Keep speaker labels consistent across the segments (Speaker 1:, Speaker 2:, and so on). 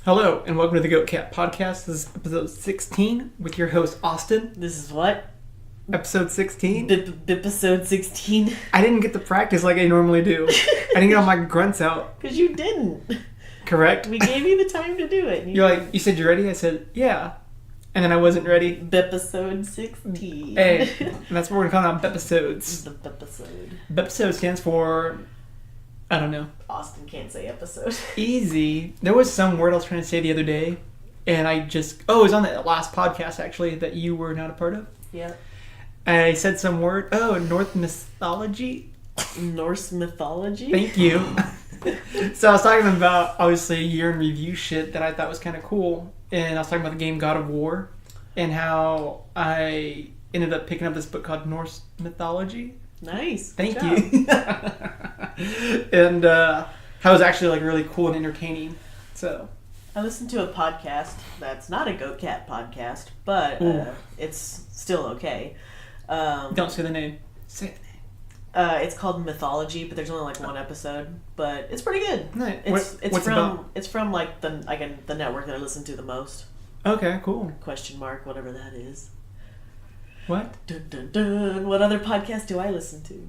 Speaker 1: Hello, and welcome to the Goat Cat Podcast. This is episode 16 with your host, Austin.
Speaker 2: This is what?
Speaker 1: Episode 16?
Speaker 2: Episode 16?
Speaker 1: I didn't get to practice like I normally do. I didn't get all my grunts out.
Speaker 2: Because you didn't.
Speaker 1: Correct?
Speaker 2: We gave you the time to do it.
Speaker 1: You said you ready? I said, yeah. And then I wasn't ready.
Speaker 2: Episode 16.
Speaker 1: Hey, and that's what we're going to call them, episodes.
Speaker 2: The episode.
Speaker 1: Episode stands for, I don't know.
Speaker 2: Austin can't say episode.
Speaker 1: Easy. There was some word I was trying to say the other day, and it was on that last podcast, actually, that you were not a part of.
Speaker 2: Yeah.
Speaker 1: I said some word. Oh, Norse mythology.
Speaker 2: Norse mythology?
Speaker 1: Thank you. So I was talking about, obviously, year in review shit that I thought was kind of cool. And I was talking about the game God of War and how I ended up picking up this book called Norse Mythology.
Speaker 2: Nice.
Speaker 1: Thank you. And how it was actually like really cool and entertaining. So
Speaker 2: I listened to a podcast that's not a Goat Cat podcast, but it's still okay.
Speaker 1: Don't say the name. Say the name.
Speaker 2: It's called Mythology, but there's only like one episode, but it's pretty good.
Speaker 1: Nice.
Speaker 2: It's from like the network that I listen to the most.
Speaker 1: Okay, cool.
Speaker 2: Question mark, whatever that is.
Speaker 1: What?
Speaker 2: Dun, dun, dun. What other podcast do I listen to?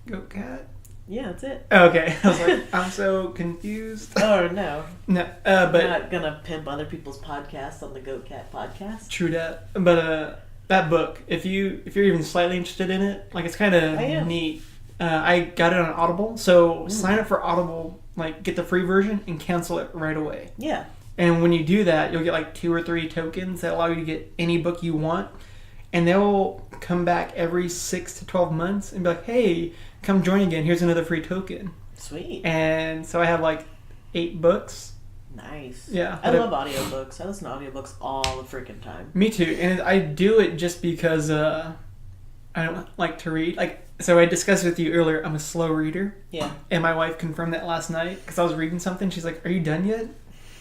Speaker 1: Goat Cat?
Speaker 2: Yeah, that's it.
Speaker 1: Okay. I was like, I'm so confused.
Speaker 2: Oh, no.
Speaker 1: No,
Speaker 2: I'm
Speaker 1: but
Speaker 2: not gonna pimp other people's podcasts on the Goat Cat podcast.
Speaker 1: true that. But that book, if you're even slightly interested in it, like it's kind of neat. I got it on Audible, so sign up for Audible, like get the free version and cancel it right away.
Speaker 2: Yeah.
Speaker 1: And when you do that, you'll get like 2 or 3 tokens that allow you to get any book you want. And they'll come back every 6 to 12 months and be like, hey, come join again. Here's another free token.
Speaker 2: Sweet.
Speaker 1: And so I have like 8 books.
Speaker 2: Nice.
Speaker 1: Yeah.
Speaker 2: I love audiobooks. I listen to audiobooks all the freaking time.
Speaker 1: Me too. And I do it just because I don't like to read. So I discussed with you earlier, I'm a slow reader.
Speaker 2: Yeah.
Speaker 1: And my wife confirmed that last night because I was reading something. She's like, are you done yet?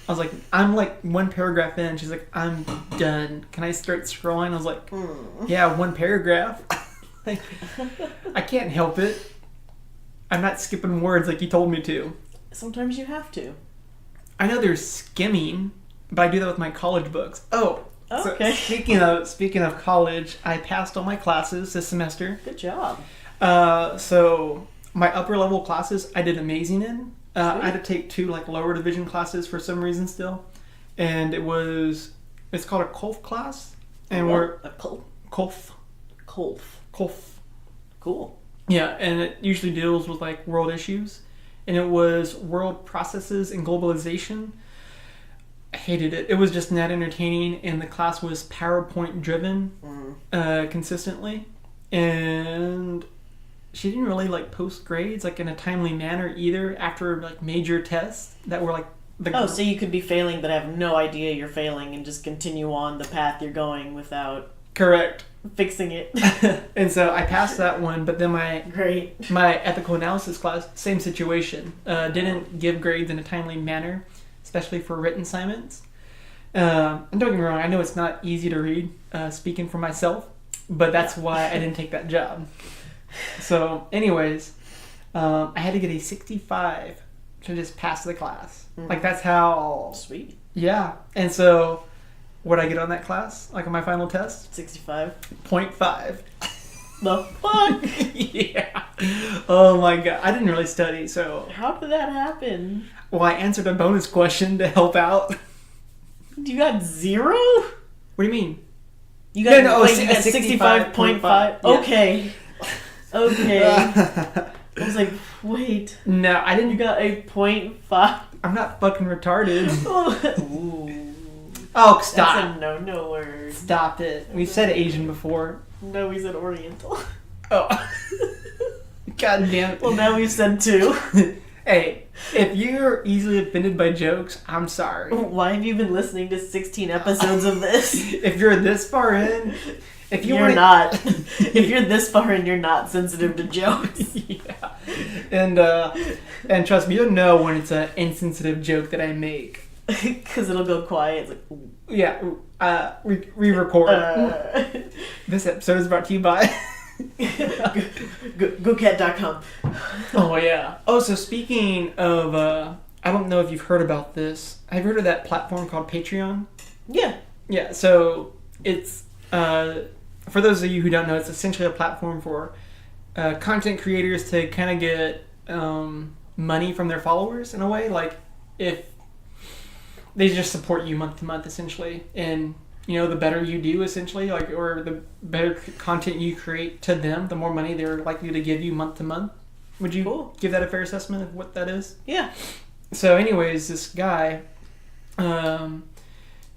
Speaker 1: I was like, I'm like 1 paragraph in. She's like, I'm done. Can I start scrolling? I was like, yeah, 1 paragraph. Like, I can't help it. I'm not skipping words like you told me to.
Speaker 2: Sometimes you have to.
Speaker 1: I know there's skimming, but I do that with my college books. Oh,
Speaker 2: okay.
Speaker 1: So speaking of college, I passed all my classes this semester.
Speaker 2: Good job.
Speaker 1: So my upper level classes, I did amazing in. I had to take 2 like lower division classes for some reason still, and it's called a Kolf class, and Kolf.
Speaker 2: Cool.
Speaker 1: Yeah, and it usually deals with like world issues, and it was world processes and globalization. I hated it. It was just not entertaining, and the class was PowerPoint driven consistently, and she didn't really like post grades like in a timely manner either after like major tests that were like
Speaker 2: so you could be failing but have no idea you're failing and just continue on the path you're going without
Speaker 1: correct
Speaker 2: fixing it.
Speaker 1: And so I passed that one, but then my ethical analysis class, same situation, didn't give grades in a timely manner, especially for written assignments. And don't get me wrong, I know it's not easy to read, speaking for myself, but that's why I didn't take that job. So anyways, I had to get a 65 to just pass the class. Like that's how...
Speaker 2: Sweet.
Speaker 1: Yeah. And so what'd I get on that class? Like on my final test?
Speaker 2: 65.
Speaker 1: 0.5.
Speaker 2: The fuck?
Speaker 1: Yeah. Oh my god. I didn't really study, so...
Speaker 2: How did that happen?
Speaker 1: Well, I answered a bonus question to help out.
Speaker 2: You got 0?
Speaker 1: What do you mean?
Speaker 2: You got,
Speaker 1: no,
Speaker 2: you got 65.5.
Speaker 1: Yeah.
Speaker 2: Okay. Okay. I was like, wait.
Speaker 1: No, I didn't.
Speaker 2: You got a 0.5.
Speaker 1: I'm not fucking retarded.
Speaker 2: Ooh.
Speaker 1: Oh, stop.
Speaker 2: That's a no word.
Speaker 1: Stop it. We've said Asian before.
Speaker 2: No, we said Oriental.
Speaker 1: Oh. God damn it.
Speaker 2: Well, now we've said 2.
Speaker 1: Hey, if you're easily offended by jokes, I'm sorry.
Speaker 2: Why have you been listening to 16 episodes of this?
Speaker 1: If you're this far in, if
Speaker 2: you're not. If you're this far in, you're not sensitive to jokes.
Speaker 1: Yeah. And trust me, you'll know when it's an insensitive joke that I make.
Speaker 2: Because it'll go quiet. It's like, ooh.
Speaker 1: Yeah. Re-record. This episode is brought to you by...
Speaker 2: GoCat.com.
Speaker 1: Oh, yeah. Oh, so speaking of... I don't know if you've heard about this. Have you heard of that platform called Patreon?
Speaker 2: Yeah.
Speaker 1: Yeah, so it's, for those of you who don't know, it's essentially a platform for content creators to kind of get money from their followers in a way. Like, if they just support you month to month, essentially. And, the better you do, essentially, like, or the better content you create to them, the more money they're likely to give you month to month. Would you give that a fair assessment of what that is?
Speaker 2: Yeah.
Speaker 1: So anyways, this guy,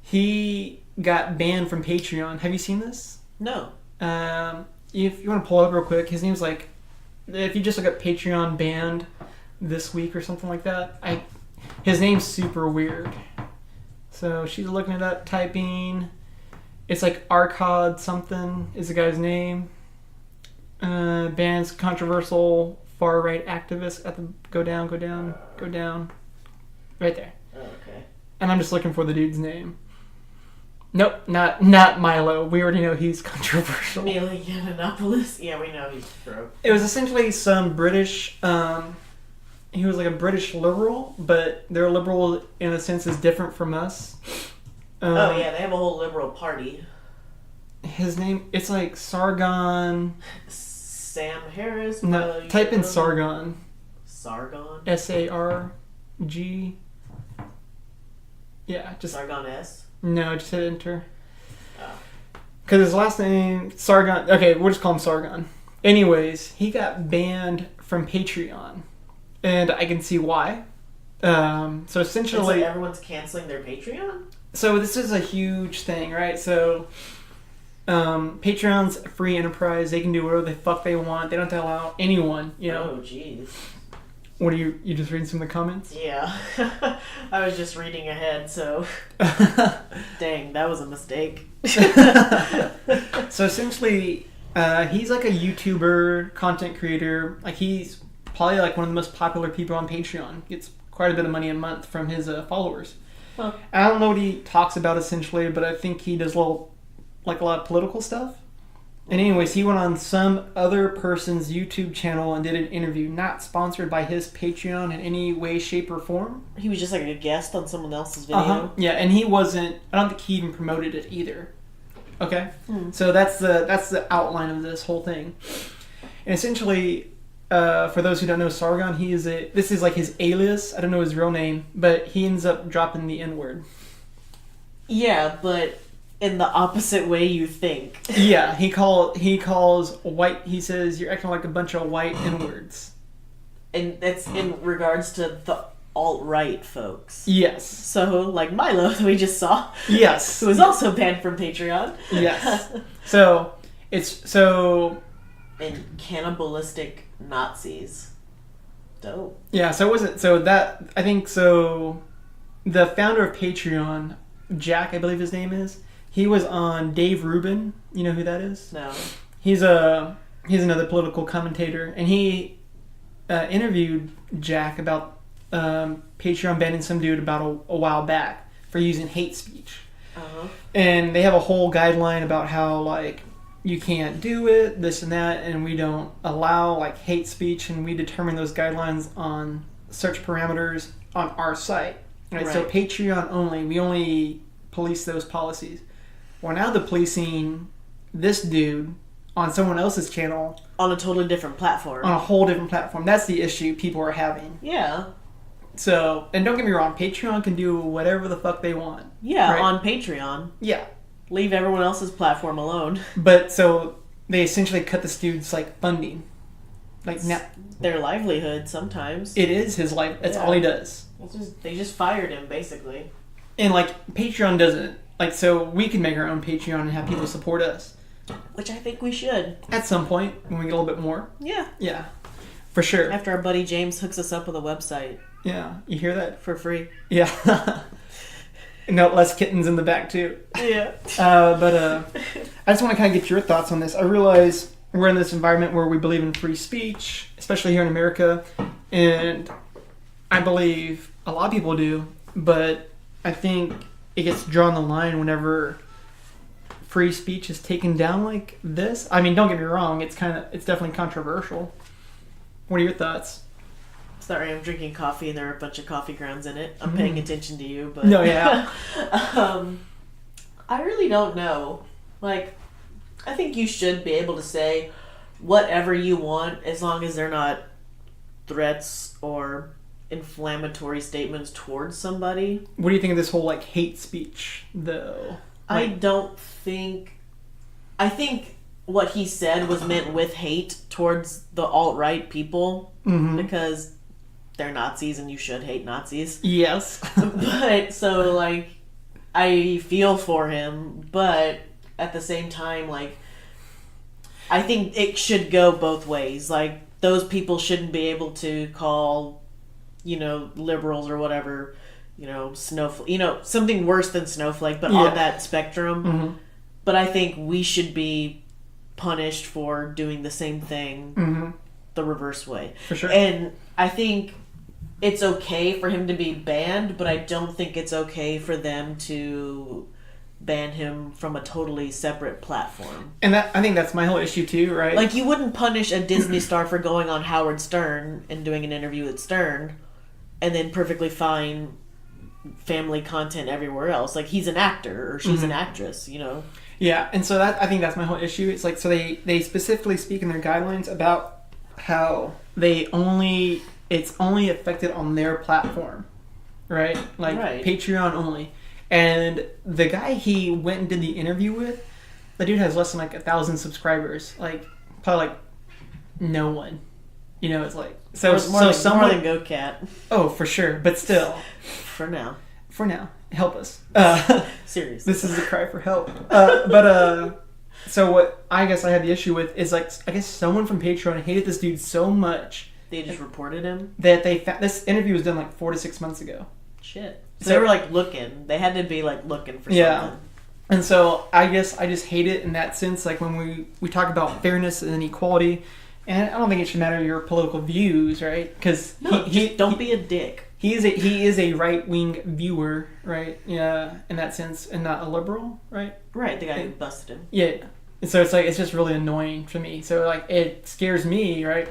Speaker 1: he got banned from Patreon. Have you seen this?
Speaker 2: No.
Speaker 1: If you want to pull it up real quick, his name's like, if you just look up Patreon banned this week or something like that, his name's super weird. So she's looking it up, typing. It's like Arcod something is the guy's name. Bans controversial far-right activist at the go down. Right there.
Speaker 2: Oh, okay.
Speaker 1: And I'm just looking for the dude's name. Nope, not Milo. We already know he's controversial.
Speaker 2: Milo Yiannopoulos? Yeah, we know he's broke.
Speaker 1: It was essentially some British, he was like a British liberal, but their liberal, in a sense, is different from us.
Speaker 2: Oh, yeah, they have a whole liberal party.
Speaker 1: His name, it's like Sargon...
Speaker 2: Sam Harris?
Speaker 1: No, type in Sargon.
Speaker 2: Sargon?
Speaker 1: S-A-R-G... Yeah, just...
Speaker 2: Sargon S?
Speaker 1: No, just hit enter.
Speaker 2: Oh.
Speaker 1: Because his last name, Sargon... Okay, we'll just call him Sargon. Anyways, he got banned from Patreon. And I can see why. So essentially...
Speaker 2: It's like everyone's canceling their Patreon?
Speaker 1: So this is a huge thing, right? So... Patreon's a free enterprise. They can do whatever the fuck they want. They don't have to allow anyone,
Speaker 2: Oh, jeez.
Speaker 1: What are you just reading some of the comments?
Speaker 2: Yeah. I was just reading ahead, so... Dang, that was a mistake.
Speaker 1: So essentially, he's like a YouTuber, content creator. Like, he's probably like one of the most popular people on Patreon. Gets quite a bit of money a month from his followers.
Speaker 2: Huh.
Speaker 1: I don't know what he talks about essentially, but I think he does a lot of political stuff. And anyways, he went on some other person's YouTube channel and did an interview, not sponsored by his Patreon in any way, shape, or form.
Speaker 2: He was just like a guest on someone else's video.
Speaker 1: Uh-huh. Yeah, and he wasn't... I don't think he even promoted it either. Okay? So that's the outline of this whole thing. And essentially, for those who don't know Sargon, this is like his alias. I don't know his real name, but he ends up dropping the N-word.
Speaker 2: Yeah, but... in the opposite way you think.
Speaker 1: Yeah, he calls white... He says, you're acting like a bunch of white N-words.
Speaker 2: And that's in regards to the alt-right folks.
Speaker 1: Yes.
Speaker 2: So, like Milo, that we just saw.
Speaker 1: Yes.
Speaker 2: Who was also banned from Patreon.
Speaker 1: Yes. So,
Speaker 2: And cannibalistic Nazis. Dope.
Speaker 1: Yeah, so it wasn't... So that... I think so... The founder of Patreon, Jack, I believe his name is... He was on Dave Rubin. You know who that is?
Speaker 2: No.
Speaker 1: He's another political commentator, and he interviewed Jack about Patreon banning some dude about a while back for using hate speech.
Speaker 2: Uh-huh.
Speaker 1: And they have a whole guideline about how, like, you can't do it, this and that, and we don't allow, like, hate speech, and we determine those guidelines on search parameters on our site. Right? So Patreon only, we only police those policies. Well, now they're policing this dude on someone else's channel.
Speaker 2: On a totally different platform.
Speaker 1: On a whole different platform. That's the issue people are having.
Speaker 2: Yeah.
Speaker 1: So, and don't get me wrong, Patreon can do whatever the fuck they want.
Speaker 2: Yeah,
Speaker 1: right?
Speaker 2: on Patreon.
Speaker 1: Yeah.
Speaker 2: Leave everyone else's platform alone.
Speaker 1: But, so, they essentially cut this dude's, like, funding. Like, now...
Speaker 2: Their livelihood, sometimes.
Speaker 1: It is his life. That's all he does.
Speaker 2: They just fired him, basically.
Speaker 1: And, like, Patreon doesn't... Like, so we can make our own Patreon and have people support us.
Speaker 2: Which I think we should.
Speaker 1: At some point, when we get a little bit more.
Speaker 2: Yeah.
Speaker 1: Yeah. For sure.
Speaker 2: After our buddy James hooks us up with a website.
Speaker 1: Yeah. You hear that?
Speaker 2: For free.
Speaker 1: Yeah. No, less kittens in the back, too.
Speaker 2: Yeah.
Speaker 1: But I just want to kind of get your thoughts on this. I realize we're in this environment where we believe in free speech, especially here in America. And I believe a lot of people do. But I think... it gets drawn the line whenever free speech is taken down like this. I mean, don't get me wrong, it's definitely controversial. What are your thoughts?
Speaker 2: Sorry, I'm drinking coffee and there are a bunch of coffee grounds in it. I'm paying attention to you, but...
Speaker 1: No, yeah.
Speaker 2: I really don't know. Like, I think you should be able to say whatever you want as long as they're not threats or inflammatory statements towards somebody.
Speaker 1: What do you think of this whole, like, hate speech, though?
Speaker 2: I don't think... I think what he said was meant with hate towards the alt-right people because they're Nazis and you should hate Nazis.
Speaker 1: Yes.
Speaker 2: But, so, like, I feel for him, but at the same time, like, I think it should go both ways. Like, those people shouldn't be able to call, you know, liberals or whatever, you know, snowflake, you know, something worse than snowflake, but on that spectrum. But I think we should be punished for doing the same thing the reverse way.
Speaker 1: For sure.
Speaker 2: And I think it's okay for him to be banned, but I don't think it's okay for them to ban him from a totally separate platform.
Speaker 1: And that, I think that's my whole issue too, right?
Speaker 2: Like, you wouldn't punish a Disney star for going on Howard Stern and doing an interview with Stern and then perfectly fine family content everywhere else. Like, he's an actor or she's an actress, you know?
Speaker 1: Yeah, and so that, I think that's my whole issue. It's like, so they specifically speak in their guidelines about how it's only affected on their platform, right? Like, Patreon only. And the guy he went and did the interview with, the dude has less than like 1,000 subscribers. Like, probably like no one. You know, it's like, so someone,
Speaker 2: more than GoCat.
Speaker 1: Oh, for sure, but still.
Speaker 2: For now,
Speaker 1: help us.
Speaker 2: Seriously,
Speaker 1: this is a cry for help. So what I guess I had the issue with is, like, I guess someone from Patreon hated this dude so much
Speaker 2: they just reported him
Speaker 1: that they this interview was done like 4 to 6 months ago.
Speaker 2: Shit. So they were like looking. They had to be like looking for something.
Speaker 1: And so I guess I just hate it in that sense. Like, when we talk about fairness and equality, and I don't think it should matter your political views, right? Because
Speaker 2: don't be a dick.
Speaker 1: He is a right wing viewer, right? Yeah, in that sense, and not a liberal, right?
Speaker 2: Right, the guy who busted him.
Speaker 1: Yeah, and so it's like, it's just really annoying to me. So, like, it scares me, right?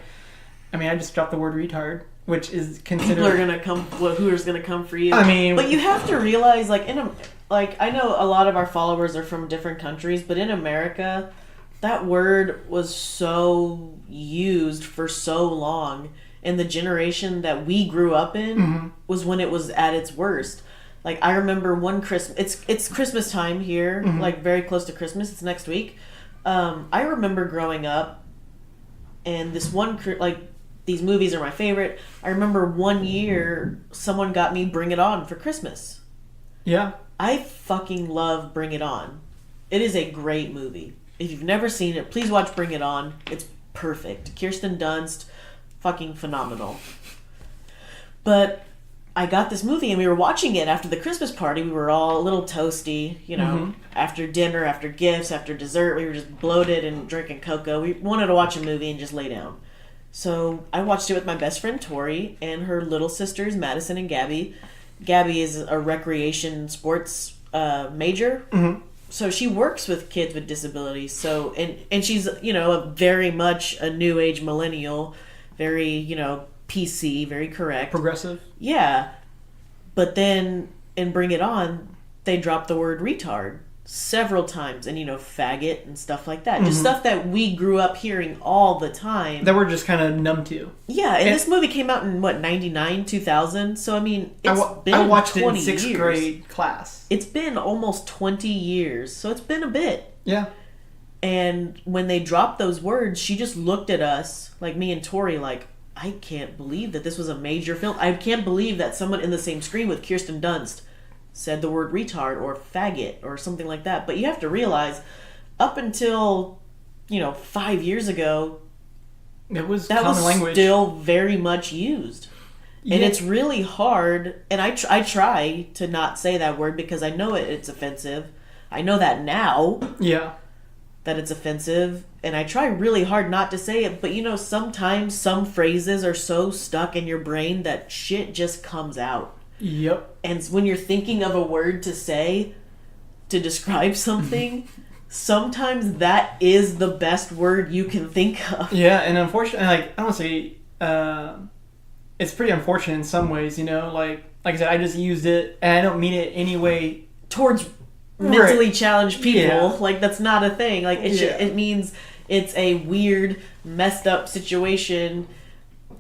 Speaker 1: I mean, I just dropped the word retard, which is considered.
Speaker 2: People are gonna come. Well, who's gonna come for you?
Speaker 1: I mean,
Speaker 2: but you have to realize, like, I know a lot of our followers are from different countries, but in America, that word was so used for so long. And the generation that we grew up in was when it was at its worst. Like, I remember one Christmas, it's Christmas time here, like very close to Christmas. It's next week. I remember growing up, and this one, like, these movies are my favorite. I remember one year someone got me Bring It On for Christmas.
Speaker 1: Yeah.
Speaker 2: I fucking love Bring It On. It is a great movie. If you've never seen it, please watch Bring It On. It's perfect. Kirsten Dunst. Fucking phenomenal. But I got this movie and we were watching it after the Christmas party. We were all a little toasty, you know, after dinner, after gifts, after dessert. We were just bloated and drinking cocoa. We wanted to watch a movie and just lay down. So I watched it with my best friend Tori and her little sisters, Madison and Gabby. Gabby is a recreation sports major. So she works with kids with disabilities. So and she's, you know, very much a new age millennial. Very, you know, PC, very correct.
Speaker 1: Progressive.
Speaker 2: Yeah. But then in Bring It On, they dropped the word retard several times. And, you know, faggot and stuff like that. Just stuff that we grew up hearing all the time.
Speaker 1: That we're just kind of numb to.
Speaker 2: Yeah, and this movie came out in, what, 99, 2000? So, I mean,
Speaker 1: I watched it in 6th grade class.
Speaker 2: It's been almost 20 years. So it's been a bit.
Speaker 1: Yeah.
Speaker 2: And when they dropped those words, she just looked at us, like me and Tori, like, I can't believe that this was a major film. I can't believe that someone in the same screen with Kirsten Dunst said the word retard or faggot or something like that. But you have to realize, up until, you know, 5 years ago,
Speaker 1: that was
Speaker 2: language. Still very much used. Yeah. And it's really hard, and I try to not say that word because I know it's offensive. I know that now.
Speaker 1: Yeah.
Speaker 2: That it's offensive, and I try really hard not to say it, but, you know, sometimes some phrases are so stuck in your brain that shit just comes out.
Speaker 1: Yep.
Speaker 2: And when you're thinking of a word to say to describe something, sometimes that is the best word you can think of.
Speaker 1: Yeah, and unfortunately, like, I don't say, it's pretty unfortunate in some ways, you know. Like I said, I just used it, and I don't mean it any way
Speaker 2: towards mentally
Speaker 1: right.
Speaker 2: challenged people.
Speaker 1: Yeah.
Speaker 2: Like that's not a thing. Like it means it's a weird, messed up situation.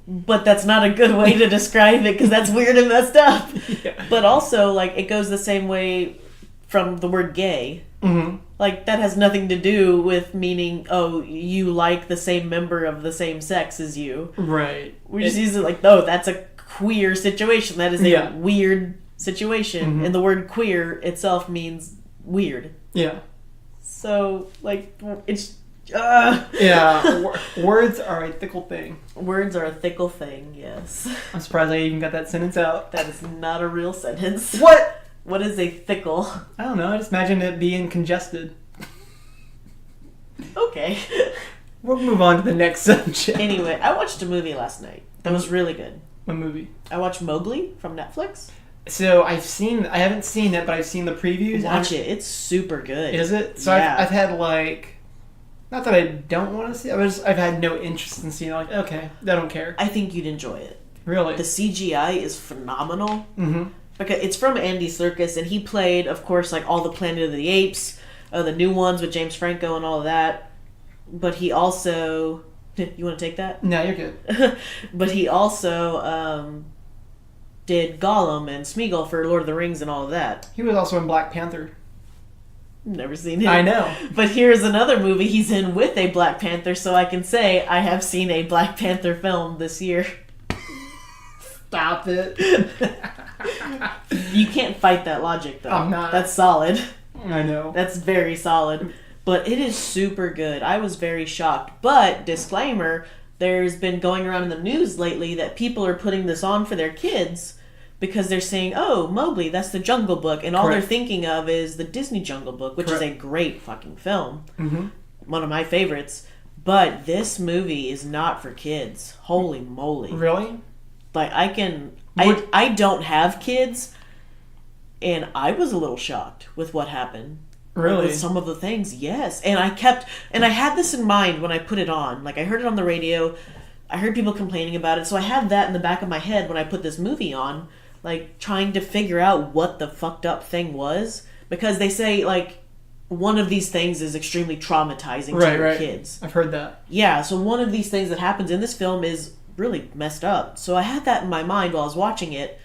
Speaker 2: But that's not a good way to describe it because that's weird and messed up. Yeah. But also, like, it goes the same way from the word gay.
Speaker 1: Mm-hmm.
Speaker 2: Like, that has nothing to do with meaning, oh, you like the same member of the same sex as you.
Speaker 1: Right.
Speaker 2: We just use it like, oh, that's a queer situation. That is a weird situation.
Speaker 1: Mm-hmm.
Speaker 2: And the word queer itself means weird.
Speaker 1: Yeah.
Speaker 2: So, like, it's...
Speaker 1: Yeah, words are a fickle thing.
Speaker 2: Words are a fickle thing, yes.
Speaker 1: I'm surprised I even got that sentence out.
Speaker 2: That is not a real sentence.
Speaker 1: What?
Speaker 2: What is a fickle?
Speaker 1: I don't know. I just imagine it being congested.
Speaker 2: Okay.
Speaker 1: We'll move on to the next subject.
Speaker 2: Anyway, I watched a movie last night that was really good.
Speaker 1: What movie?
Speaker 2: I watched Mowgli from Netflix.
Speaker 1: So I haven't seen it, but I've seen the previews.
Speaker 2: Watch it. It's super good.
Speaker 1: Is it? So yeah. I've had like... Not that I don't want to see it, I've had no interest in seeing it. Like, okay, I don't care.
Speaker 2: I think you'd enjoy it.
Speaker 1: Really?
Speaker 2: The CGI is phenomenal.
Speaker 1: Mm-hmm.
Speaker 2: Because it's from Andy Serkis, and he played, of course, like all the Planet of the Apes, the new ones with James Franco and all of that. But he also... You want to take that?
Speaker 1: No, you're good.
Speaker 2: But he also did Gollum and Smeagol for Lord of the Rings and all of that.
Speaker 1: He was also in Black Panther.
Speaker 2: Never seen it.
Speaker 1: I know.
Speaker 2: But here's another movie he's in with a Black Panther, so I can say I have seen a Black Panther film this year.
Speaker 1: Stop it.
Speaker 2: You can't fight that logic, though.
Speaker 1: I'm not.
Speaker 2: That's solid.
Speaker 1: I know.
Speaker 2: That's very solid. But it is super good. I was very shocked. But, disclaimer, there's been going around in the news lately that people are putting this on for their kids because they're saying, oh, Mowgli, that's the Jungle Book. And all
Speaker 1: Correct.
Speaker 2: they're thinking of is the Disney Jungle Book, which
Speaker 1: Correct.
Speaker 2: is a great fucking film.
Speaker 1: Mm-hmm.
Speaker 2: One of my favorites. But this movie is not for kids. Holy moly.
Speaker 1: Really?
Speaker 2: Like, I don't have kids, and I was a little shocked with what happened.
Speaker 1: Really?
Speaker 2: With some of the things, yes. And I had this in mind when I put it on. Like, I heard it on the radio. I heard people complaining about it. So I had that in the back of my head when I put this movie on. Like, trying to figure out what the fucked up thing was. Because they say, like, one of these things is extremely traumatizing to your kids.
Speaker 1: I've heard that.
Speaker 2: Yeah, so one of these things that happens in this film is really messed up. So I had that in my mind while I was watching it.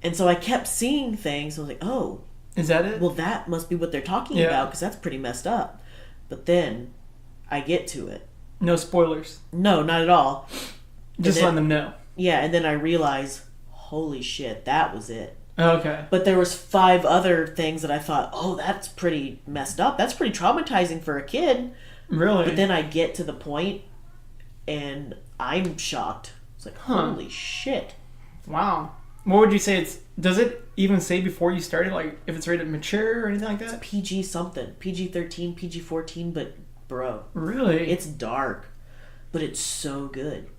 Speaker 2: And so I kept seeing things. I was like, oh.
Speaker 1: Is that it?
Speaker 2: Well, that must be what they're talking about, because that's pretty messed up. But then I get to it.
Speaker 1: No spoilers.
Speaker 2: No, not at all.
Speaker 1: Just letting them know.
Speaker 2: Yeah, and then I realize, holy shit, that was it.
Speaker 1: Okay.
Speaker 2: But there was 5 other things that I thought, oh, that's pretty messed up. That's pretty traumatizing for a kid.
Speaker 1: Really?
Speaker 2: But then I get to the point, and I'm shocked. It's like, holy shit.
Speaker 1: Wow. What would you say it's... Does it even say before you started, like, if it's rated mature or anything like that?
Speaker 2: It's PG something. PG-13, PG-14, but, bro.
Speaker 1: Really?
Speaker 2: It's dark. But it's so good.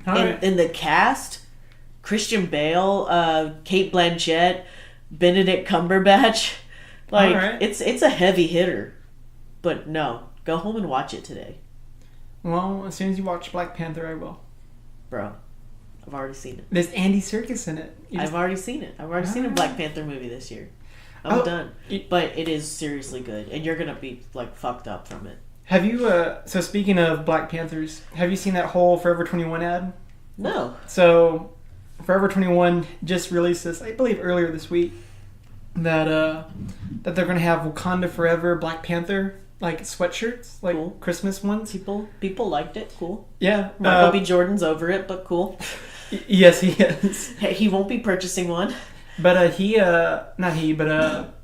Speaker 1: Right.
Speaker 2: And the cast... Christian Bale, Cate Blanchett, Benedict Cumberbatch. Like, it's a heavy hitter. But no, go home and watch it today.
Speaker 1: Well, as soon as you watch Black Panther, I will.
Speaker 2: Bro, I've already seen it.
Speaker 1: There's Andy Serkis in it.
Speaker 2: I've already seen it. I've already seen a Black Panther movie this year. I'm done. But it is seriously good. And you're going to be, like, fucked up from it.
Speaker 1: Have you, so speaking of Black Panthers, have you seen that whole Forever 21 ad?
Speaker 2: No.
Speaker 1: So... Forever 21 just released this, I believe, earlier this week, that they're going to have Wakanda Forever Black Panther, like, sweatshirts, like cool. Christmas ones.
Speaker 2: People liked it. Cool.
Speaker 1: Yeah.
Speaker 2: Michael B. Jordan's over it, but cool.
Speaker 1: Yes, he is.
Speaker 2: He won't be purchasing one.
Speaker 1: But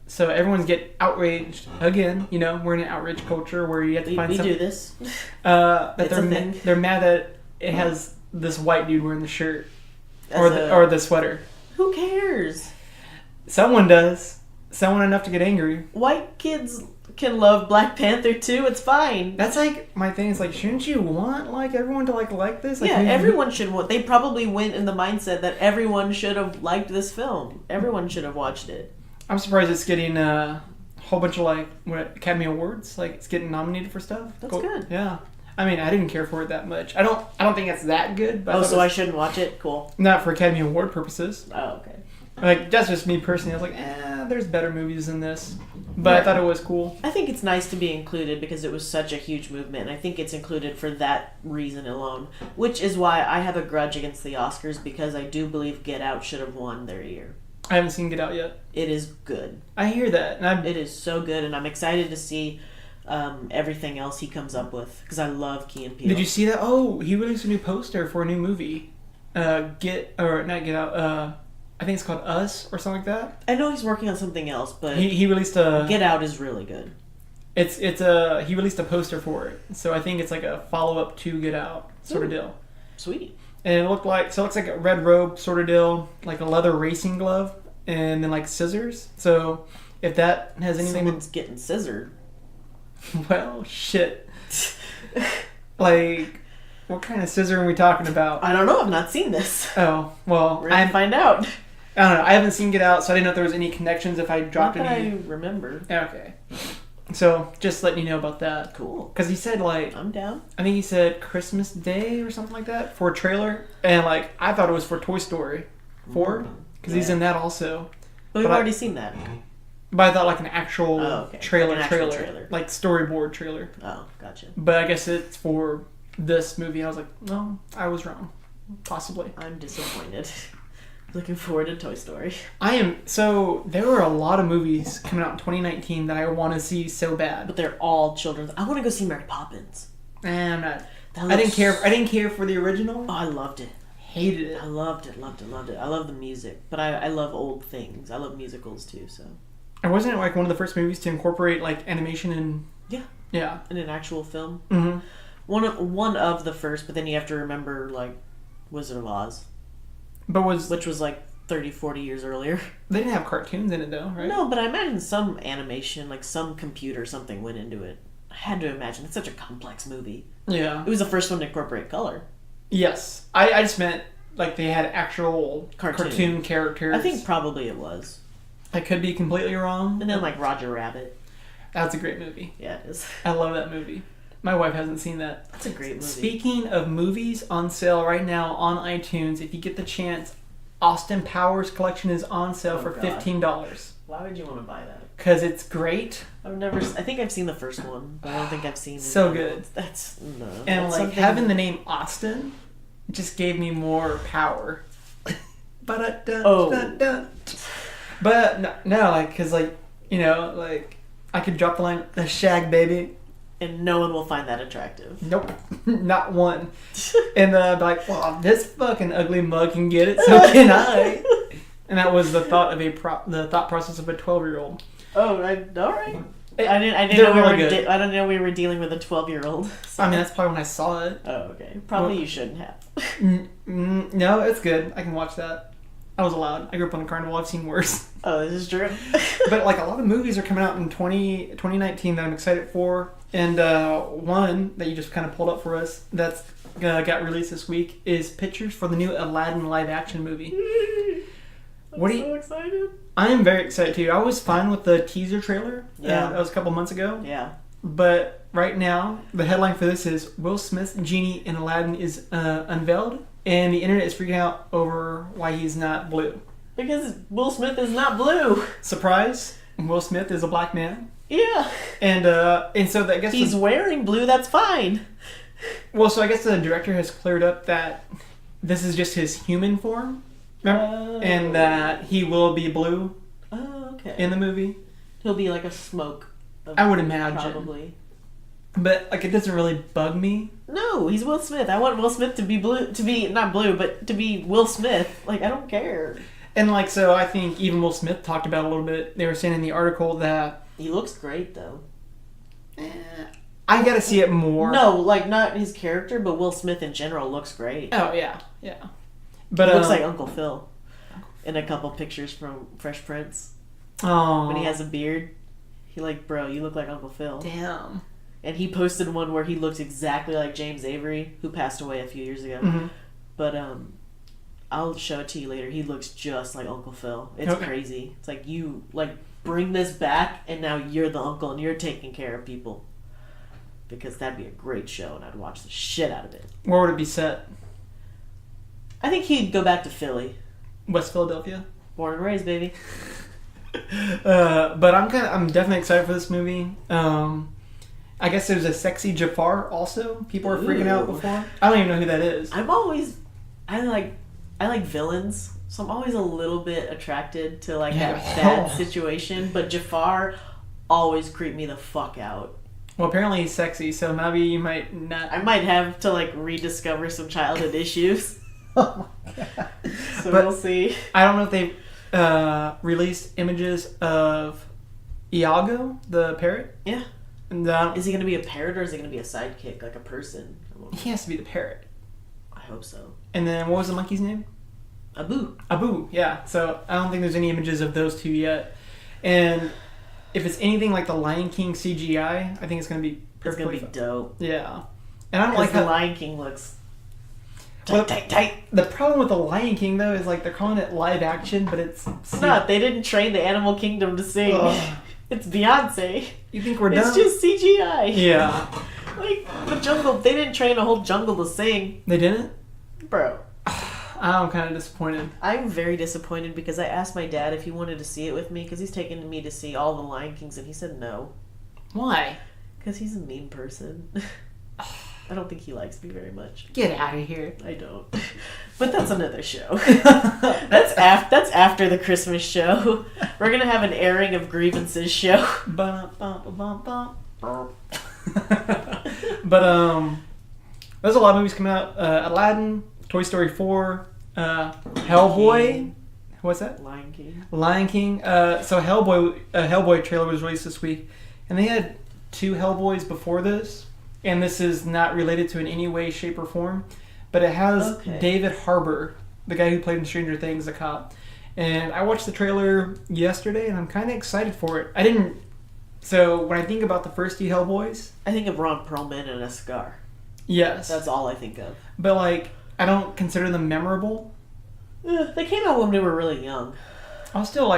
Speaker 1: so everyone's getting outraged again. You know, we're in an outrage culture where you have to find something.
Speaker 2: We do this.
Speaker 1: That they're mad that it has this white dude wearing the shirt. Or the sweater.
Speaker 2: Who cares?
Speaker 1: Someone does. Someone enough to get angry.
Speaker 2: White kids can love Black Panther too. It's fine.
Speaker 1: That's like my thing. Is like, shouldn't you want like everyone to like this? Like,
Speaker 2: yeah, everyone should want. They probably went in the mindset that everyone should have liked this film. Everyone should have watched it.
Speaker 1: I'm surprised it's getting a whole bunch of Academy Awards. Like it's getting nominated for stuff.
Speaker 2: That's good.
Speaker 1: Yeah. I mean, I didn't care for it that much. I don't think it's that good. But
Speaker 2: I shouldn't watch it? Cool.
Speaker 1: Not for Academy Award purposes.
Speaker 2: Oh, okay.
Speaker 1: Like, that's just me personally. I was like, there's better movies than this. But I thought it was cool.
Speaker 2: I think it's nice to be included because it was such a huge movement. And I think it's included for that reason alone. Which is why I have a grudge against the Oscars, because I do believe Get Out should have won their year.
Speaker 1: I haven't seen Get Out yet.
Speaker 2: It is good.
Speaker 1: I hear that. And
Speaker 2: it is so good, and I'm excited to see everything else he comes up with, because I love Key and Peele.
Speaker 1: Did you see that? Oh, he released a new poster for a new movie. Not Get Out. I think it's called Us or something like that.
Speaker 2: I know he's working on something else, but
Speaker 1: he released a
Speaker 2: Get Out is really good.
Speaker 1: He released a poster for it, so I think it's like a follow up to Get Out sort of deal.
Speaker 2: Sweet.
Speaker 1: And it looks like a red robe sort of deal, like a leather racing glove, and then like scissors. So if that has anything,
Speaker 2: someone's getting scissored.
Speaker 1: Well, shit. Like, what kind of scissor are we talking about?
Speaker 2: I don't know. I've not seen this.
Speaker 1: Oh, well,
Speaker 2: we're gonna find out.
Speaker 1: I don't know. I haven't seen Get Out, so I didn't know if there was any connections if I dropped
Speaker 2: Not that
Speaker 1: any.
Speaker 2: I remember.
Speaker 1: Okay. So, just letting you know about that.
Speaker 2: Cool.
Speaker 1: Because he said, like...
Speaker 2: I'm down.
Speaker 1: I think he said Christmas Day or something like that for a trailer. And, like, I thought it was for Toy Story 4. Because he's in that also.
Speaker 2: But we've already seen that.
Speaker 1: But I thought, like, an actual trailer. Like, storyboard trailer.
Speaker 2: Oh, gotcha.
Speaker 1: But I guess it's for this movie. And I was like, no, I was wrong. Possibly.
Speaker 2: I'm disappointed. Looking forward to Toy Story.
Speaker 1: So, there were a lot of movies coming out in 2019 that I want to see so bad.
Speaker 2: But they're all children's. I want to go see Mary Poppins.
Speaker 1: I'm not. I didn't care for the original.
Speaker 2: Oh, I loved it.
Speaker 1: Hated it.
Speaker 2: I loved it. I love the music. But I love old things. I love musicals too, so.
Speaker 1: And wasn't it like one of the first movies to incorporate like animation and... Yeah.
Speaker 2: In an actual film.
Speaker 1: Mm-hmm.
Speaker 2: One of the first, but then you have to remember like Wizard of Oz. Which was like 30, 40 years earlier.
Speaker 1: They didn't have cartoons in it though, right?
Speaker 2: No, but I imagine some animation, like some computer something went into it. I had to imagine. It's such a complex movie.
Speaker 1: Yeah.
Speaker 2: It was the first one to incorporate color.
Speaker 1: Yes. I just meant like they had actual cartoon characters.
Speaker 2: I think probably it was.
Speaker 1: I could be completely wrong.
Speaker 2: And then like Roger Rabbit.
Speaker 1: That's a great movie.
Speaker 2: Yeah, it is.
Speaker 1: I love that movie. My wife hasn't seen that.
Speaker 2: That's a great movie.
Speaker 1: Speaking of movies on sale right now on iTunes, if you get the chance, Austin Powers Collection is on sale for $15.
Speaker 2: Why would you want to buy that?
Speaker 1: Because it's great.
Speaker 2: I think I've seen the first one, but I don't think I've seen it.
Speaker 1: So good.
Speaker 2: And
Speaker 1: like having the name Austin just gave me more power. But no, like, because like, you know, like I could drop the line, the shag baby.
Speaker 2: And no one will find that attractive.
Speaker 1: Nope. Not one. And then I'd be like, well, this fucking ugly mug can get it, so can I. And that was the thought process of a 12-year-old.
Speaker 2: Oh, all right. I didn't know we were dealing with a 12-year-old. So.
Speaker 1: I mean, that's probably when I saw it.
Speaker 2: Oh, okay. Probably you shouldn't have.
Speaker 1: No, it's good. I can watch that. I was allowed. I grew up on a carnival. I've seen worse.
Speaker 2: Oh, this is true.
Speaker 1: But like a lot of movies are coming out in 2019 that I'm excited for. And one that you just kind of pulled up for us that's got released this week is pictures for the new Aladdin live-action movie.
Speaker 2: I'm so excited.
Speaker 1: I am very excited too. I was fine with the teaser trailer.
Speaker 2: Yeah.
Speaker 1: That was a couple months ago.
Speaker 2: Yeah.
Speaker 1: But right now, the headline for this is Will Smith's genie in Aladdin is unveiled. And the internet is freaking out over why he's not blue.
Speaker 2: Because Will Smith is not blue.
Speaker 1: Surprise. Will Smith is a black man.
Speaker 2: Yeah.
Speaker 1: And so I guess
Speaker 2: he's wearing blue, that's fine.
Speaker 1: Well, so I guess the director has cleared up that this is just his human form. Remember? And that he will be blue.
Speaker 2: Oh, okay.
Speaker 1: In the movie.
Speaker 2: He'll be like a smoke.
Speaker 1: I would imagine.
Speaker 2: Probably.
Speaker 1: But like it doesn't really bug me.
Speaker 2: No, he's Will Smith. I want Will Smith to be blue, to be not blue, but to be Will Smith. Like I don't care.
Speaker 1: And like so, I think even Will Smith talked about a little bit. They were saying in the article that
Speaker 2: he looks great though.
Speaker 1: I gotta see it more.
Speaker 2: No, like not his character, but Will Smith in general looks great.
Speaker 1: Oh yeah. But
Speaker 2: he looks like Uncle Phil in a couple pictures from Fresh Prince.
Speaker 1: Oh.
Speaker 2: When he has a beard, he like, bro, you look like Uncle Phil.
Speaker 1: Damn.
Speaker 2: And he posted one where he looks exactly like James Avery, who passed away a few years ago.
Speaker 1: Mm-hmm.
Speaker 2: But I'll show it to you later. He looks just like Uncle Phil. It's crazy. It's like you like bring this back, and now you're the uncle, and you're taking care of people. because that'd be a great show and I'd watch the shit out of it.
Speaker 1: Where would it be set?
Speaker 2: I think he'd go back to Philly.
Speaker 1: West Philadelphia.
Speaker 2: Born and raised, baby.
Speaker 1: But I'm definitely excited for this movie. I guess there's a sexy Jafar also. People are freaking out before. I don't even know who that is.
Speaker 2: I like villains, so I'm always a little bit attracted to like a bad situation. But Jafar always creeped me the fuck out.
Speaker 1: Well, apparently he's sexy, so maybe you might not.
Speaker 2: I might have to like rediscover some childhood issues.
Speaker 1: Oh my god!
Speaker 2: So we'll see.
Speaker 1: I don't know if they've released images of Iago, the parrot.
Speaker 2: Yeah.
Speaker 1: And
Speaker 2: is he going to be a parrot or is he going to be a sidekick, like a person?
Speaker 1: He has to be the parrot.
Speaker 2: I hope so.
Speaker 1: And then what was the monkey's name?
Speaker 2: Abu.
Speaker 1: Abu, yeah. So I don't think there's any images of those two yet. And if it's anything like the Lion King CGI, I think it's going to be perfectly.
Speaker 2: It's going to be dope.
Speaker 1: Yeah. And I don't like
Speaker 2: how the Lion King looks tight.
Speaker 1: The problem with the Lion King though is like they're calling it live action, but it's
Speaker 2: not. They didn't train the animal kingdom to sing. It's Beyonce.
Speaker 1: You think we're done?
Speaker 2: It's just CGI.
Speaker 1: Yeah.
Speaker 2: Like the jungle, they didn't train a whole jungle to sing.
Speaker 1: They didn't?
Speaker 2: Bro.
Speaker 1: I'm kind of disappointed.
Speaker 2: I'm very disappointed because I asked my dad if he wanted to see it with me because he's taken me to see all the Lion Kings and he said no.
Speaker 1: Why?
Speaker 2: Because he's a mean person. I don't think he likes me very much.
Speaker 1: Get out of here.
Speaker 2: I don't. But that's another show. That's after the Christmas show. We're going to have an airing of grievances show.
Speaker 1: But there's a lot of movies coming out. Aladdin, Toy Story 4, Hellboy. What's that?
Speaker 2: Lion King.
Speaker 1: Lion King. So Hellboy trailer was released this week, and they had 2 Hellboys before this, and this is not related to in any way, shape, or form, but it has David Harbour, the guy who played in Stranger Things, the cop. And I watched the trailer yesterday, and I'm kind of excited for it. So when I think about the first 2 Hellboys,
Speaker 2: I think of Ron Perlman and a scar.
Speaker 1: Yes.
Speaker 2: That's all I think of.
Speaker 1: But I don't consider them memorable.
Speaker 2: They came out when we were really young.
Speaker 1: I was still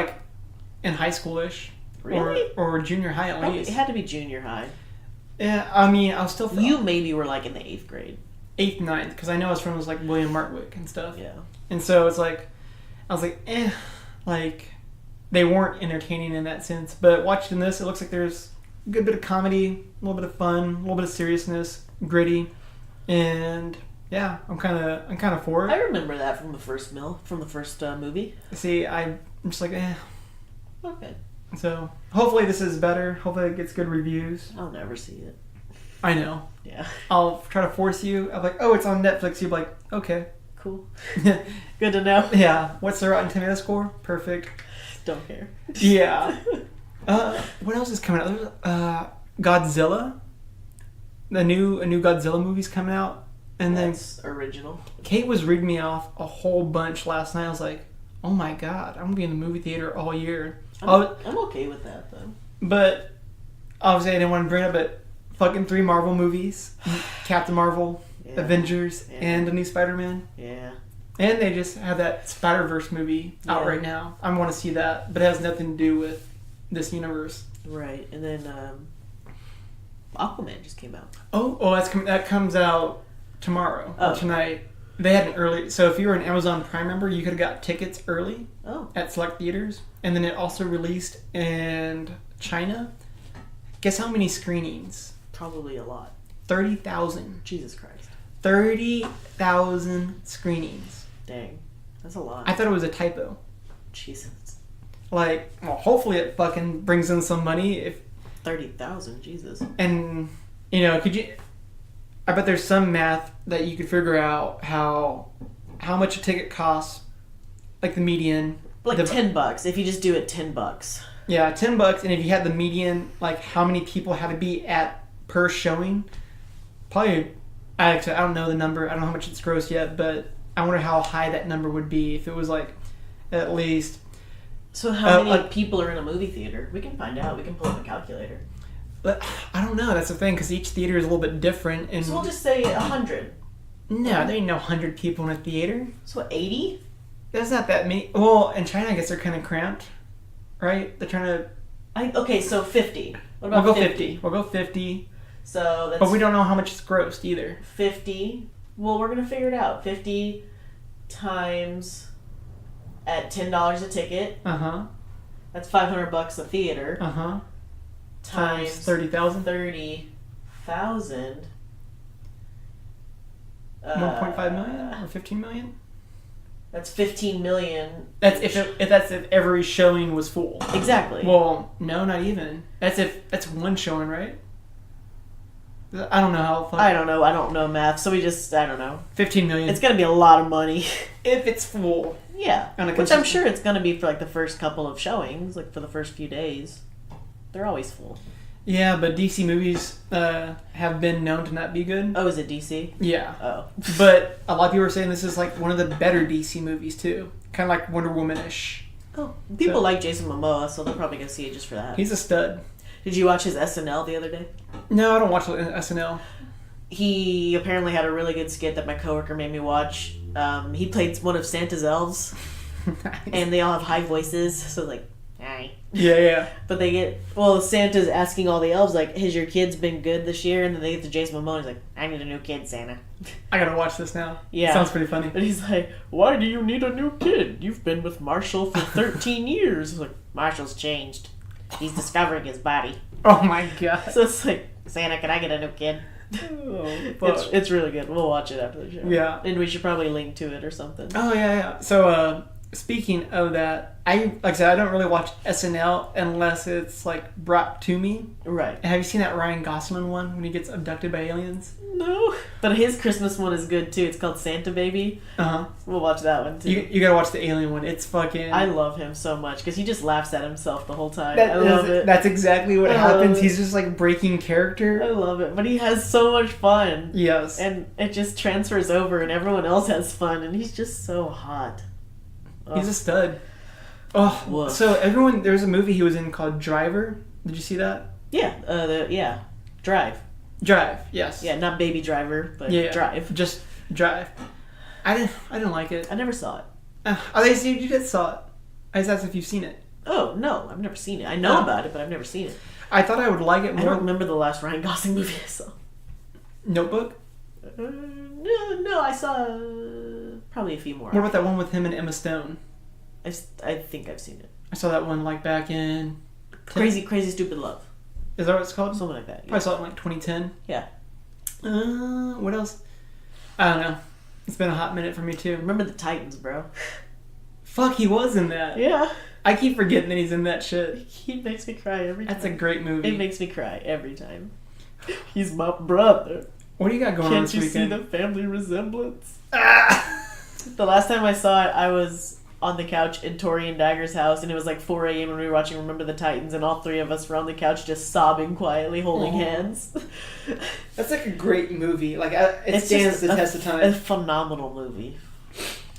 Speaker 1: in high schoolish.
Speaker 2: Really?
Speaker 1: Or junior high at least.
Speaker 2: It had to be junior high.
Speaker 1: Yeah, I mean, I was still...
Speaker 2: You maybe were in the 8th grade.
Speaker 1: 8th, 9th, because I know his friend was William Martwick and stuff.
Speaker 2: Yeah.
Speaker 1: And so it's I was they weren't entertaining in that sense. But watching this, it looks like there's a good bit of comedy, a little bit of fun, a little bit of seriousness, gritty, and yeah, I'm kind of for it.
Speaker 2: I remember that from the first movie.
Speaker 1: See, I'm just
Speaker 2: Okay.
Speaker 1: So hopefully this is better. Hopefully it gets good reviews.
Speaker 2: I'll never see it.
Speaker 1: I know.
Speaker 2: Yeah.
Speaker 1: I'll try to force you. I'm it's on Netflix. You're like, okay.
Speaker 2: Cool. Good to know.
Speaker 1: Yeah. What's the Rotten Tomato score? Perfect.
Speaker 2: Don't care.
Speaker 1: Yeah. What else is coming out? Godzilla. A new Godzilla movie's coming out. And
Speaker 2: That's original.
Speaker 1: Kate was reading me off a whole bunch last night. I was like, oh my god, I'm going to be in the movie theater all year.
Speaker 2: I'm okay with that, though.
Speaker 1: But, obviously I didn't want to bring it up, but fucking 3 Marvel movies. Captain Marvel, Avengers, and a new Spider-Man.
Speaker 2: Yeah.
Speaker 1: And they just have that Spider-Verse movie out right now. I want to see that, but it has nothing to do with this universe.
Speaker 2: Right, and then Aquaman just came out.
Speaker 1: That comes out tomorrow or tonight. They had an early, so if you were an Amazon Prime member, you could have got tickets early at select theaters, and then it also released in China. Guess how many screenings?
Speaker 2: Probably a lot.
Speaker 1: 30,000.
Speaker 2: Jesus Christ.
Speaker 1: 30,000 screenings.
Speaker 2: Dang, that's a lot.
Speaker 1: I thought it was a typo.
Speaker 2: Jesus.
Speaker 1: Hopefully it fucking brings in some money. If
Speaker 2: 30,000, Jesus.
Speaker 1: And could you? I bet there's some math that you could figure out how much a ticket costs, the median.
Speaker 2: $10 if you just do it $10.
Speaker 1: Yeah, $10, and if you had the median, how many people had to be at per showing, probably. I don't know the number. I don't know how much it's grossed yet, but I wonder how high that number would be if it was at least.
Speaker 2: So how many people are in a movie theater? We can find out. We can pull up a calculator.
Speaker 1: But I don't know. That's the thing, because each theater is a little bit different. And
Speaker 2: so we'll just say 100.
Speaker 1: No, there ain't no 100 people in a theater.
Speaker 2: So 80?
Speaker 1: That's not that many. Well, in China, I guess they're kind of cramped, right? They're trying to.
Speaker 2: Okay, so 50. What about
Speaker 1: we'll go 50? We'll go 50.
Speaker 2: So that's.
Speaker 1: But we don't know how much it's grossed either.
Speaker 2: 50. Well, we're gonna figure it out. 50 times at $10 a ticket. That's $500 a theater. Times
Speaker 1: 30,000.
Speaker 2: 30,000.
Speaker 1: 1.5 million or 15 million.
Speaker 2: That's 15 million.
Speaker 1: That's if every showing was full.
Speaker 2: Exactly.
Speaker 1: Well, no, not even. That's one showing, right? I don't know how.
Speaker 2: I don't know. I don't know math, so I don't know.
Speaker 1: 15 million.
Speaker 2: It's gonna be a lot of money
Speaker 1: if it's full.
Speaker 2: Yeah, which I'm sure it's gonna be for like the first couple of showings, like for the first few days. They're always full.
Speaker 1: Yeah, but DC movies have been known to not be good.
Speaker 2: Oh, is it DC?
Speaker 1: Yeah.
Speaker 2: Oh.
Speaker 1: But a lot of people are saying this is like one of the better DC movies too. Kind of like Wonder Woman-ish.
Speaker 2: Oh, people like Jason Momoa, so they're probably gonna see it just for that.
Speaker 1: He's a stud.
Speaker 2: Did you watch his SNL the other day?
Speaker 1: No, I don't watch SNL.
Speaker 2: He apparently had a really good skit that my coworker made me watch. He played one of Santa's elves. Nice. And they all have high voices, so like, hi.
Speaker 1: Yeah.
Speaker 2: But Santa's asking all the elves, like, has your kids been good this year? And then they get to Jason Momoa, and he's like, I need a new kid, Santa.
Speaker 1: I gotta watch this now.
Speaker 2: Yeah.
Speaker 1: Sounds pretty funny.
Speaker 2: And he's like, why do you need a new kid? You've been with Marshall for 13 years. He's like, Marshall's changed. He's discovering his body.
Speaker 1: Oh my god.
Speaker 2: So it's like, Santa, can I get a new kid?
Speaker 1: Oh,
Speaker 2: it's really good. We'll watch it after the show.
Speaker 1: Yeah.
Speaker 2: And we should probably link to it or something.
Speaker 1: Oh, yeah. So, speaking of that, like I said, I don't really watch SNL unless it's like brought to me.
Speaker 2: Right.
Speaker 1: Have you seen that Ryan Gosling one when he gets abducted by aliens?
Speaker 2: No. But his Christmas one is good too. It's called Santa Baby. We'll watch that one too.
Speaker 1: You gotta watch the alien one. It's fucking...
Speaker 2: I love him so much because he just laughs at himself the whole time. I love it.
Speaker 1: That's exactly what happens. He's just like breaking character.
Speaker 2: I love it. But he has so much fun.
Speaker 1: Yes.
Speaker 2: And it just transfers over and everyone else has fun and he's just so hot.
Speaker 1: He's a stud. Oh, woof. So there's a movie he was in called Driver. Did you see that?
Speaker 2: Yeah. Drive.
Speaker 1: Drive, yes.
Speaker 2: Yeah, not Baby Driver, but Drive.
Speaker 1: Just Drive. I didn't like it.
Speaker 2: I never saw it.
Speaker 1: You just saw it. I just asked if you've seen it.
Speaker 2: Oh, no, I've never seen it. I know about it, but I've never seen it.
Speaker 1: I thought I would like it more.
Speaker 2: I don't remember the last Ryan Gosling movie I saw.
Speaker 1: Notebook?
Speaker 2: No, I saw probably a few more.
Speaker 1: What about that one with him and Emma Stone?
Speaker 2: I think I've seen it.
Speaker 1: I saw that one like back in...
Speaker 2: Crazy Stupid Love.
Speaker 1: Is that what it's called?
Speaker 2: Something like that.
Speaker 1: Probably saw it in like 2010.
Speaker 2: Yeah.
Speaker 1: What else? I don't know. It's been a hot minute for me too.
Speaker 2: Remember the Titans, bro.
Speaker 1: Fuck, he was in that.
Speaker 2: Yeah.
Speaker 1: I keep forgetting that he's in that shit.
Speaker 2: He makes me cry every time.
Speaker 1: That's a great movie.
Speaker 2: It makes me cry every time. He's my brother.
Speaker 1: What do you got going on this weekend?
Speaker 2: Can't you see the family resemblance? The last time I saw it, I was on the couch in Tori and Dagger's house, and it was like 4 a.m. when we were watching Remember the Titans, and all three of us were on the couch just sobbing quietly, holding hands.
Speaker 1: That's like a great movie. Like it stands the test of time.
Speaker 2: A phenomenal movie.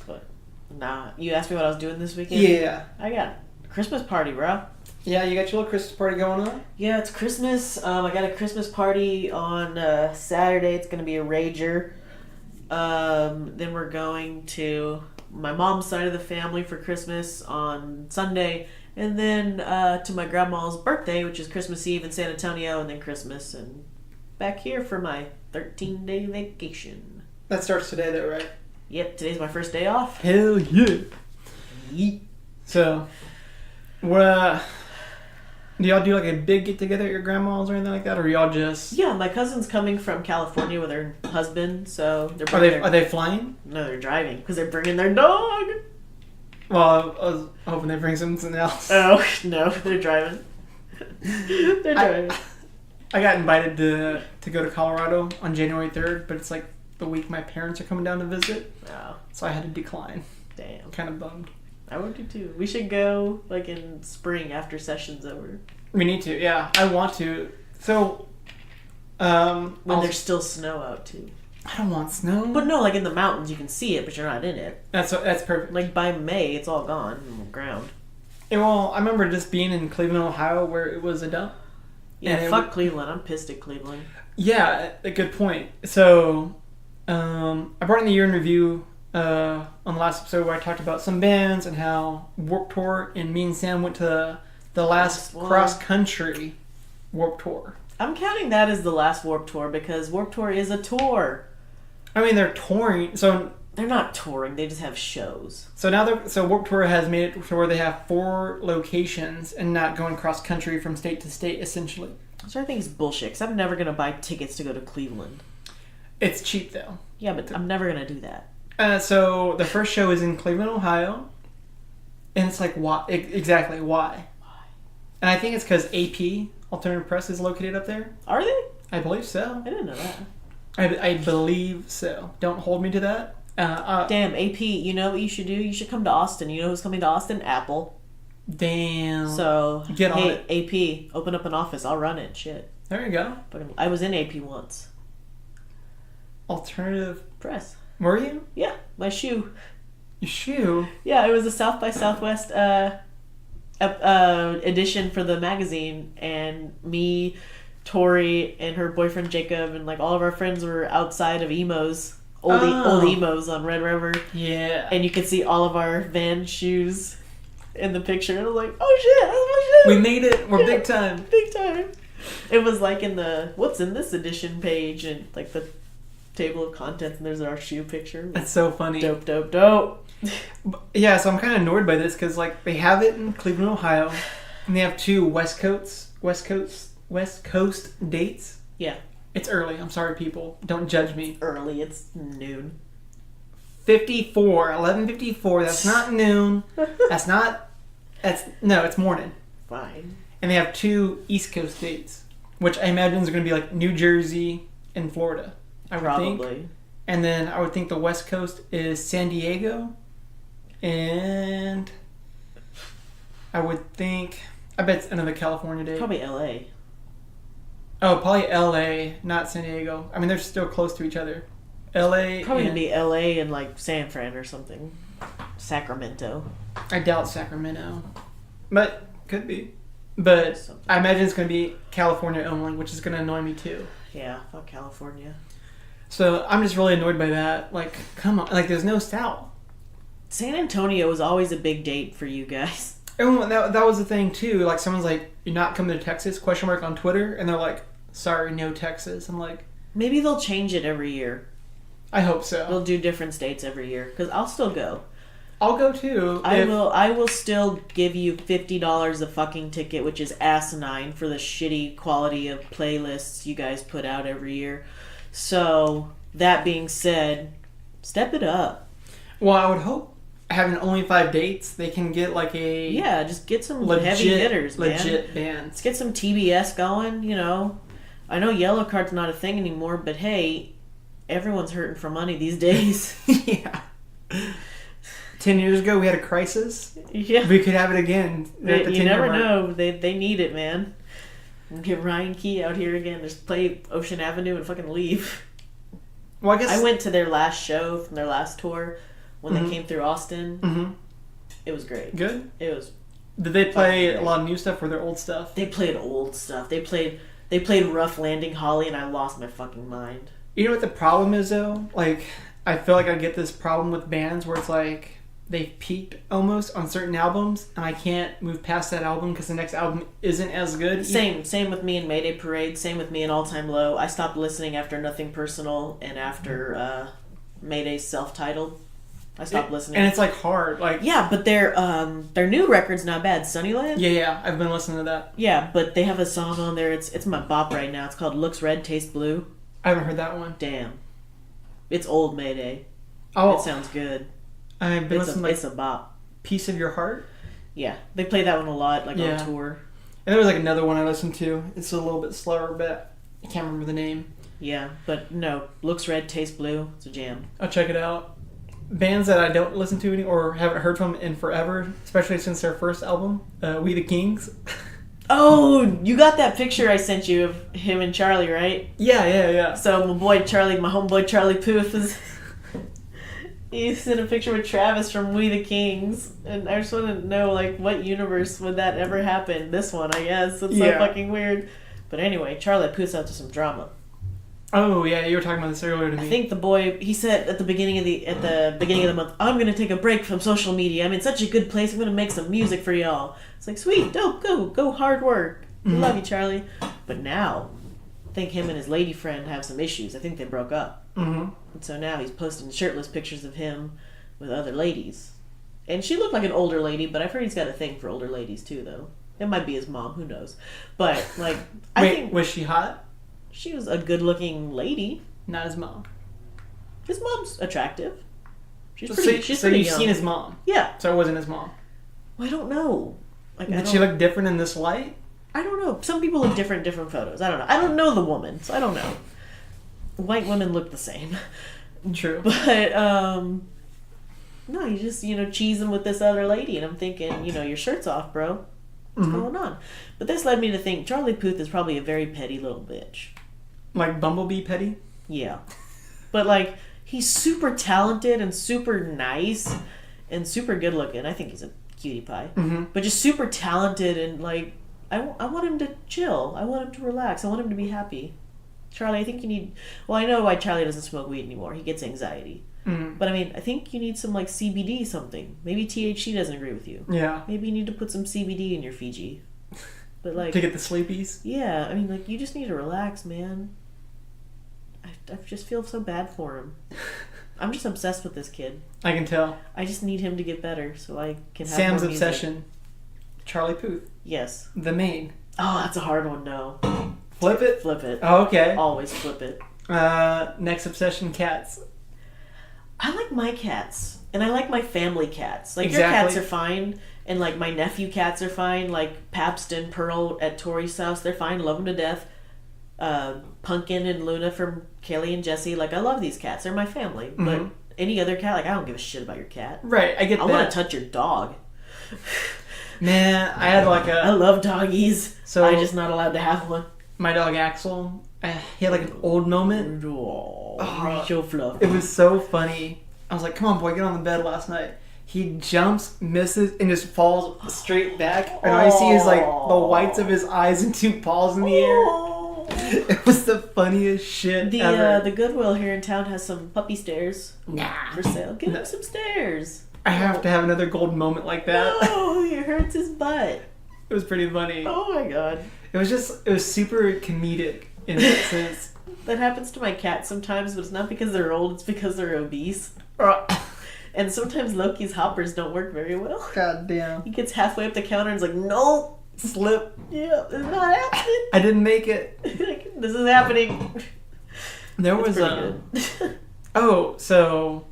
Speaker 2: But nah, you asked me what I was doing this weekend?
Speaker 1: Yeah.
Speaker 2: I got a Christmas party, bro.
Speaker 1: Yeah, you got your little Christmas party going on?
Speaker 2: Yeah, it's Christmas. I got a Christmas party on Saturday. It's going to be a rager. Then we're going to my mom's side of the family for Christmas on Sunday. And then to my grandma's birthday, which is Christmas Eve in San Antonio. And then Christmas. And back here for my 13-day vacation.
Speaker 1: That starts today, though, right?
Speaker 2: Yep, today's my first day off.
Speaker 1: Hell yeah. Yeet. So, do y'all do like a big get together at your grandma's or anything like that, or y'all just?
Speaker 2: Yeah, my cousin's coming from California with her husband, so
Speaker 1: they're. Are they flying?
Speaker 2: No, they're driving because they're bringing their dog.
Speaker 1: Well, I was hoping they bring something else.
Speaker 2: Oh no, they're driving. They're driving.
Speaker 1: I got invited to go to Colorado on January 3rd, but it's like the week my parents are coming down to visit.
Speaker 2: Oh.
Speaker 1: So I had to decline.
Speaker 2: Damn.
Speaker 1: Kind of bummed.
Speaker 2: I would do too. We should go like in spring after session's over.
Speaker 1: We need to, yeah. I want to. So,
Speaker 2: when there's still snow out too.
Speaker 1: I don't want snow.
Speaker 2: But no, like in the mountains you can see it, but you're not in it.
Speaker 1: That's perfect.
Speaker 2: Like by May, it's all gone on the ground.
Speaker 1: Yeah, well, I remember just being in Cleveland, Ohio, where it was a dump.
Speaker 2: Yeah, fuck Cleveland. I'm pissed at Cleveland.
Speaker 1: Yeah, a good point. So, I brought in the year in review on the last episode where I talked about some bands and how Warped Tour and me and Sam went to the last cross-country Warped Tour.
Speaker 2: I'm counting that as the last Warped Tour because Warped Tour is a tour.
Speaker 1: I mean, they're touring, so
Speaker 2: they're not touring. They just have shows.
Speaker 1: So now, Warped Tour has made it to where they have 4 locations and not going cross country from state to state, essentially.
Speaker 2: Which I think is bullshit. Because I'm never gonna buy tickets to go to Cleveland.
Speaker 1: It's cheap though.
Speaker 2: Yeah, but I'm never gonna do that.
Speaker 1: So the first show is in Cleveland, Ohio, and it's like why? Exactly why?
Speaker 2: Why?
Speaker 1: And I think it's because AP Alternative Press is located up there.
Speaker 2: Are they?
Speaker 1: I believe so.
Speaker 2: I didn't know that.
Speaker 1: I believe so. Don't hold me to that.
Speaker 2: Damn, AP, you know what you should do? You should come to Austin. You know who's coming to Austin? Apple.
Speaker 1: Damn.
Speaker 2: So,
Speaker 1: get on it.
Speaker 2: AP, open up an office. I'll run it. Shit.
Speaker 1: There you go.
Speaker 2: I was in AP once.
Speaker 1: Alternative
Speaker 2: Press.
Speaker 1: Were you?
Speaker 2: Yeah, my shoe.
Speaker 1: Your shoe?
Speaker 2: Yeah, it was a South by Southwest edition for the magazine, and me, Tori, and her boyfriend Jacob, and like all of our friends were outside of Emo's. Old Emo's on Red River.
Speaker 1: Yeah.
Speaker 2: And you could see all of our Van shoes in the picture. And I was like, oh shit, that's my shit.
Speaker 1: We made it. We're big time.
Speaker 2: Big time. It was like in the what's in this edition page and like the table of contents, and there's our shoe picture.
Speaker 1: That's so funny.
Speaker 2: Dope.
Speaker 1: Yeah, so I'm kind of annoyed by this because like they have it in Cleveland, Ohio, and they have 2 West Coast dates.
Speaker 2: Yeah.
Speaker 1: It's early. I'm sorry, people. Don't judge me.
Speaker 2: Early. It's noon.
Speaker 1: 11:54. That's not noon. It's morning.
Speaker 2: Fine.
Speaker 1: And they have 2 East Coast dates, which I imagine is going to be like New Jersey and Florida. I would think. And then I would think the West Coast is San Diego, and I bet it's another California date.
Speaker 2: Probably L.A.
Speaker 1: Oh, probably L.A., not San Diego. I mean, they're still close to each other. L.A.
Speaker 2: Probably gonna be L.A. and like San Fran or something. Sacramento.
Speaker 1: I doubt Sacramento, but could be. But something. I imagine it's gonna be California only, which is gonna annoy me too.
Speaker 2: Yeah, fuck California.
Speaker 1: So I'm just really annoyed by that. Like, come on, like there's no style.
Speaker 2: San Antonio was always a big date for you guys.
Speaker 1: And that was the thing too. Like someone's like, "You're not coming to Texas?" ? On Twitter, and they're like, "Sorry, no Texas." I'm like,
Speaker 2: maybe they'll change it every year.
Speaker 1: I hope so.
Speaker 2: They'll do different states every year because I'll still go.
Speaker 1: I'll go too.
Speaker 2: I will still give you $50 a fucking ticket, which is asinine for the shitty quality of playlists you guys put out every year. So that being said, step it up.
Speaker 1: Well, I would hope. Having only 5 dates, they can get like a
Speaker 2: just get some heavy hitters, man.
Speaker 1: Legit bands.
Speaker 2: Let's get some TBS going. You know, I know Yellow Card's not a thing anymore, but hey, everyone's hurting for money these days.
Speaker 1: Yeah. 10 years ago, we had a crisis.
Speaker 2: Yeah,
Speaker 1: we could have it again.
Speaker 2: You never know. They need it, man. Get Ryan Key out here again. Just play Ocean Avenue and fucking leave.
Speaker 1: Well, I guess
Speaker 2: I went to their last show from their last tour. When they came through Austin, It was great.
Speaker 1: Good?
Speaker 2: It was.
Speaker 1: Did they play a lot of new stuff or their old stuff?
Speaker 2: They played old stuff. They played Rough Landing Holly, and I lost my fucking mind.
Speaker 1: You know what the problem is, though? Like, I feel like I get this problem with bands where it's like, they've peaked almost on certain albums, and I can't move past that album because the next album isn't as good.
Speaker 2: Same with me and Mayday Parade. Same with me and All Time Low. I stopped listening after Nothing Personal and after Mayday's self-titled. I stopped listening.
Speaker 1: And it's like hard. Like
Speaker 2: yeah, but their new record's not bad. Sunnyland?
Speaker 1: Yeah, I've been listening to that.
Speaker 2: Yeah, but they have a song on there. It's my bop right now. It's called Looks Red, Tastes Blue.
Speaker 1: I haven't heard that one.
Speaker 2: Damn. It's old Mayday.
Speaker 1: Oh.
Speaker 2: It sounds good.
Speaker 1: I've been listening to
Speaker 2: it's a bop.
Speaker 1: Piece of Your Heart?
Speaker 2: Yeah. They play that one a lot, on tour.
Speaker 1: And there was like another one I listened to. It's a little bit slower, but I can't remember the name.
Speaker 2: Yeah, but no. Looks Red, Tastes Blue. It's a jam.
Speaker 1: I'll check it out. Bands that I don't listen to or haven't heard from in forever, especially since their first album, We the Kings.
Speaker 2: Oh, you got that picture I sent you of him and Charlie, right?
Speaker 1: Yeah.
Speaker 2: So my homeboy Charlie Puth he sent a picture with Travis from We the Kings, and I just want to know, like, what universe would that ever happen? This one, I guess. It's so fucking weird. But anyway, Charlie Puth's out to some drama.
Speaker 1: Oh yeah, you were talking about this earlier to me.
Speaker 2: I think the boy, he said at the beginning of the month, I'm gonna take a break from social media. I'm in such a good place. I'm gonna make some music for y'all. It's like, sweet, dope, go hard work. We love you, Charlie. But now think him and his lady friend have some issues. I think they broke up.
Speaker 1: Mm-hmm.
Speaker 2: And so now he's posting shirtless pictures of him with other ladies. And she looked like an older lady, but I've heard he's got a thing for older ladies too, though. It might be his mom, who knows. But, like, I think
Speaker 1: was she hot?
Speaker 2: she was a good-looking lady.
Speaker 1: Not his mom.
Speaker 2: His mom's attractive. She's
Speaker 1: So
Speaker 2: pretty
Speaker 1: you've
Speaker 2: young.
Speaker 1: seen his mom?
Speaker 2: Yeah.
Speaker 1: So it wasn't his mom.
Speaker 2: Well, I don't know. Like,
Speaker 1: Did she look different in this light?
Speaker 2: I don't know. Some people look different photos. I don't know. I don't know the woman, so I don't know. White women look the same.
Speaker 1: True.
Speaker 2: But, no, you just, cheesing with this other lady, and I'm thinking, your shirt's off, bro. What's going on? But this led me to think Charlie Puth is probably a very petty little bitch.
Speaker 1: Like Bumblebee petty?
Speaker 2: Yeah. But, like, he's super talented and super nice and super good looking. I think he's a cutie pie.
Speaker 1: Mm-hmm.
Speaker 2: But just super talented and, like, I want him to chill. I want him to relax. I want him to be happy. Charlie, I think you need... Well, I know why Charlie doesn't smoke weed anymore. He gets anxiety.
Speaker 1: Mm-hmm.
Speaker 2: But, I mean, I think you need some, like, CBD something. Maybe THC doesn't agree with you.
Speaker 1: Yeah.
Speaker 2: Maybe you need to put some CBD in your Fiji. But, like...
Speaker 1: To get the sleepies?
Speaker 2: Yeah, I mean, like, you just need to relax, man. I just feel so bad for him. I'm just obsessed with this kid.
Speaker 1: I can tell.
Speaker 2: I just need him to get better so I can have
Speaker 1: Sam's
Speaker 2: more music.
Speaker 1: obsession. Charlie Puth.
Speaker 2: Yes.
Speaker 1: The main.
Speaker 2: Oh, that's a hard one, no.
Speaker 1: Flip it?
Speaker 2: Flip it.
Speaker 1: Oh, okay.
Speaker 2: Always flip it.
Speaker 1: Next obsession, cats.
Speaker 2: I like my cats. And I like my family cats. Like,
Speaker 1: Exactly.
Speaker 2: your cats are fine. And, like, my nephew cats are fine. Like, Pabst and Pearl at Tori's house, they're fine. Love them to death. Pumpkin and Luna from Kelly and Jesse. Like, I love these cats. They're my family.
Speaker 1: Mm-hmm.
Speaker 2: But any other cat, like, I don't give a shit about your cat.
Speaker 1: Right, I get
Speaker 2: I
Speaker 1: that.
Speaker 2: want to touch your dog.
Speaker 1: Man, I had like
Speaker 2: I love doggies.
Speaker 1: So
Speaker 2: I'm just not allowed to have one.
Speaker 1: My dog Axel, he had like an old moment.
Speaker 2: Oh, so fluff.
Speaker 1: It was so funny. I was like, come on, boy, get on the bed last night. He jumps, misses, and just falls straight back. And all I see is like the whites of his eyes and two paws in the air. It was the funniest shit ever.
Speaker 2: The Goodwill here in town has some puppy stairs for sale. Get him some stairs.
Speaker 1: I have to have another golden moment like that.
Speaker 2: Oh, it hurts his butt.
Speaker 1: It was pretty funny.
Speaker 2: Oh my god.
Speaker 1: It was super comedic in that sense.
Speaker 2: That happens to my cats sometimes, but it's not because they're old, it's because they're obese. And sometimes Loki's hoppers don't work very well.
Speaker 1: God damn.
Speaker 2: He gets halfway up the counter and is like, no!
Speaker 1: Slip.
Speaker 2: Yeah, it's not happening.
Speaker 1: I didn't make it.
Speaker 2: Like, this is happening.
Speaker 1: There was oh, so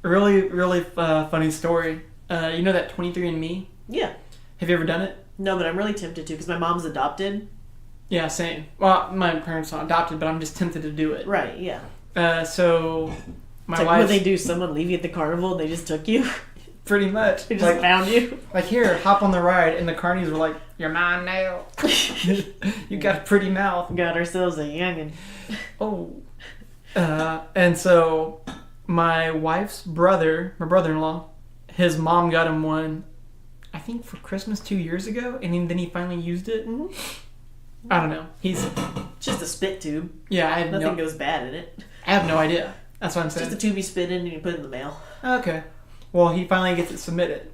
Speaker 1: really, really funny story. You know that 23andMe?
Speaker 2: Yeah.
Speaker 1: Have you ever done it?
Speaker 2: No, but I'm really tempted to because my mom's adopted.
Speaker 1: Yeah, same. Well, my parents aren't adopted, but I'm just tempted to do it.
Speaker 2: Right, yeah.
Speaker 1: So my
Speaker 2: like
Speaker 1: wife...
Speaker 2: what they do, someone leave you at the carnival and they just took you?
Speaker 1: Pretty much.
Speaker 2: They just found you?
Speaker 1: Like, here, hop on the ride, and the carnies were like, you're mine now. You got a pretty mouth.
Speaker 2: Got ourselves a youngin'.
Speaker 1: Oh. And so my wife's brother, my brother-in-law, his mom got him one, I think for Christmas 2 years ago, and then he finally used it.
Speaker 2: Mm-hmm.
Speaker 1: I don't know.
Speaker 2: It's just a spit tube.
Speaker 1: Yeah, I have
Speaker 2: Nothing goes bad in it.
Speaker 1: I have no idea. That's what I'm saying.
Speaker 2: Just a tube you spit in and you put it in the mail.
Speaker 1: Okay. Well, he finally gets it submitted.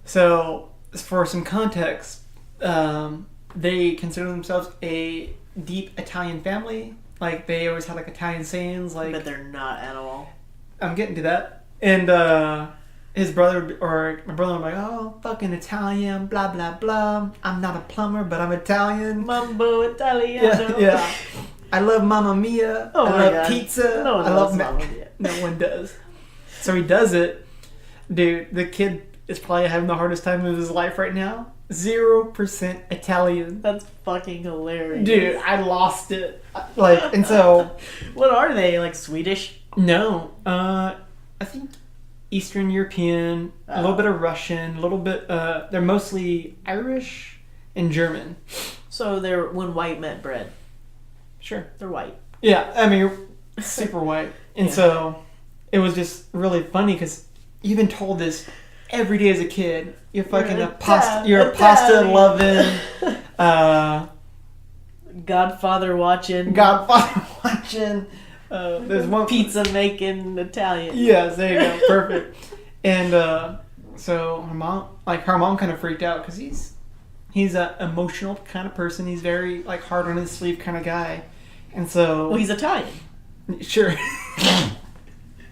Speaker 1: So, for some context, they consider themselves a deep Italian family. Like, they always had, like, Italian sayings, like...
Speaker 2: But they're not at all.
Speaker 1: I'm getting to that. And, his brother, or my brother, I'm like, oh, fucking Italian, blah, blah, blah. I'm not a plumber, but I'm Italian.
Speaker 2: Mambo Italiano.
Speaker 1: Yeah. I love Mamma Mia.
Speaker 2: Oh,
Speaker 1: I love pizza.
Speaker 2: No one
Speaker 1: I love
Speaker 2: Mamma Mia.
Speaker 1: No one does. So he does it. Dude, the kid is probably having the hardest time of his life right now. 0% Italian.
Speaker 2: That's fucking hilarious.
Speaker 1: Dude, I lost it. Like, and so...
Speaker 2: What are they? Like Swedish?
Speaker 1: No. I think Eastern European, a little bit of Russian, a little bit... they're mostly Irish and German.
Speaker 2: So they're when white met bread.
Speaker 1: Sure.
Speaker 2: They're white.
Speaker 1: Yeah, I mean, super white. And so it was just really funny because you've been told this every day as a kid. You're fucking a pasta loving,
Speaker 2: Godfather watching.
Speaker 1: There's one
Speaker 2: pizza making Italian.
Speaker 1: Yes, there you go. Perfect. And so her mom kind of freaked out because he's an emotional kind of person. He's very like hard on his sleeve kind of guy. And so...
Speaker 2: Well, he's Italian.
Speaker 1: Sure.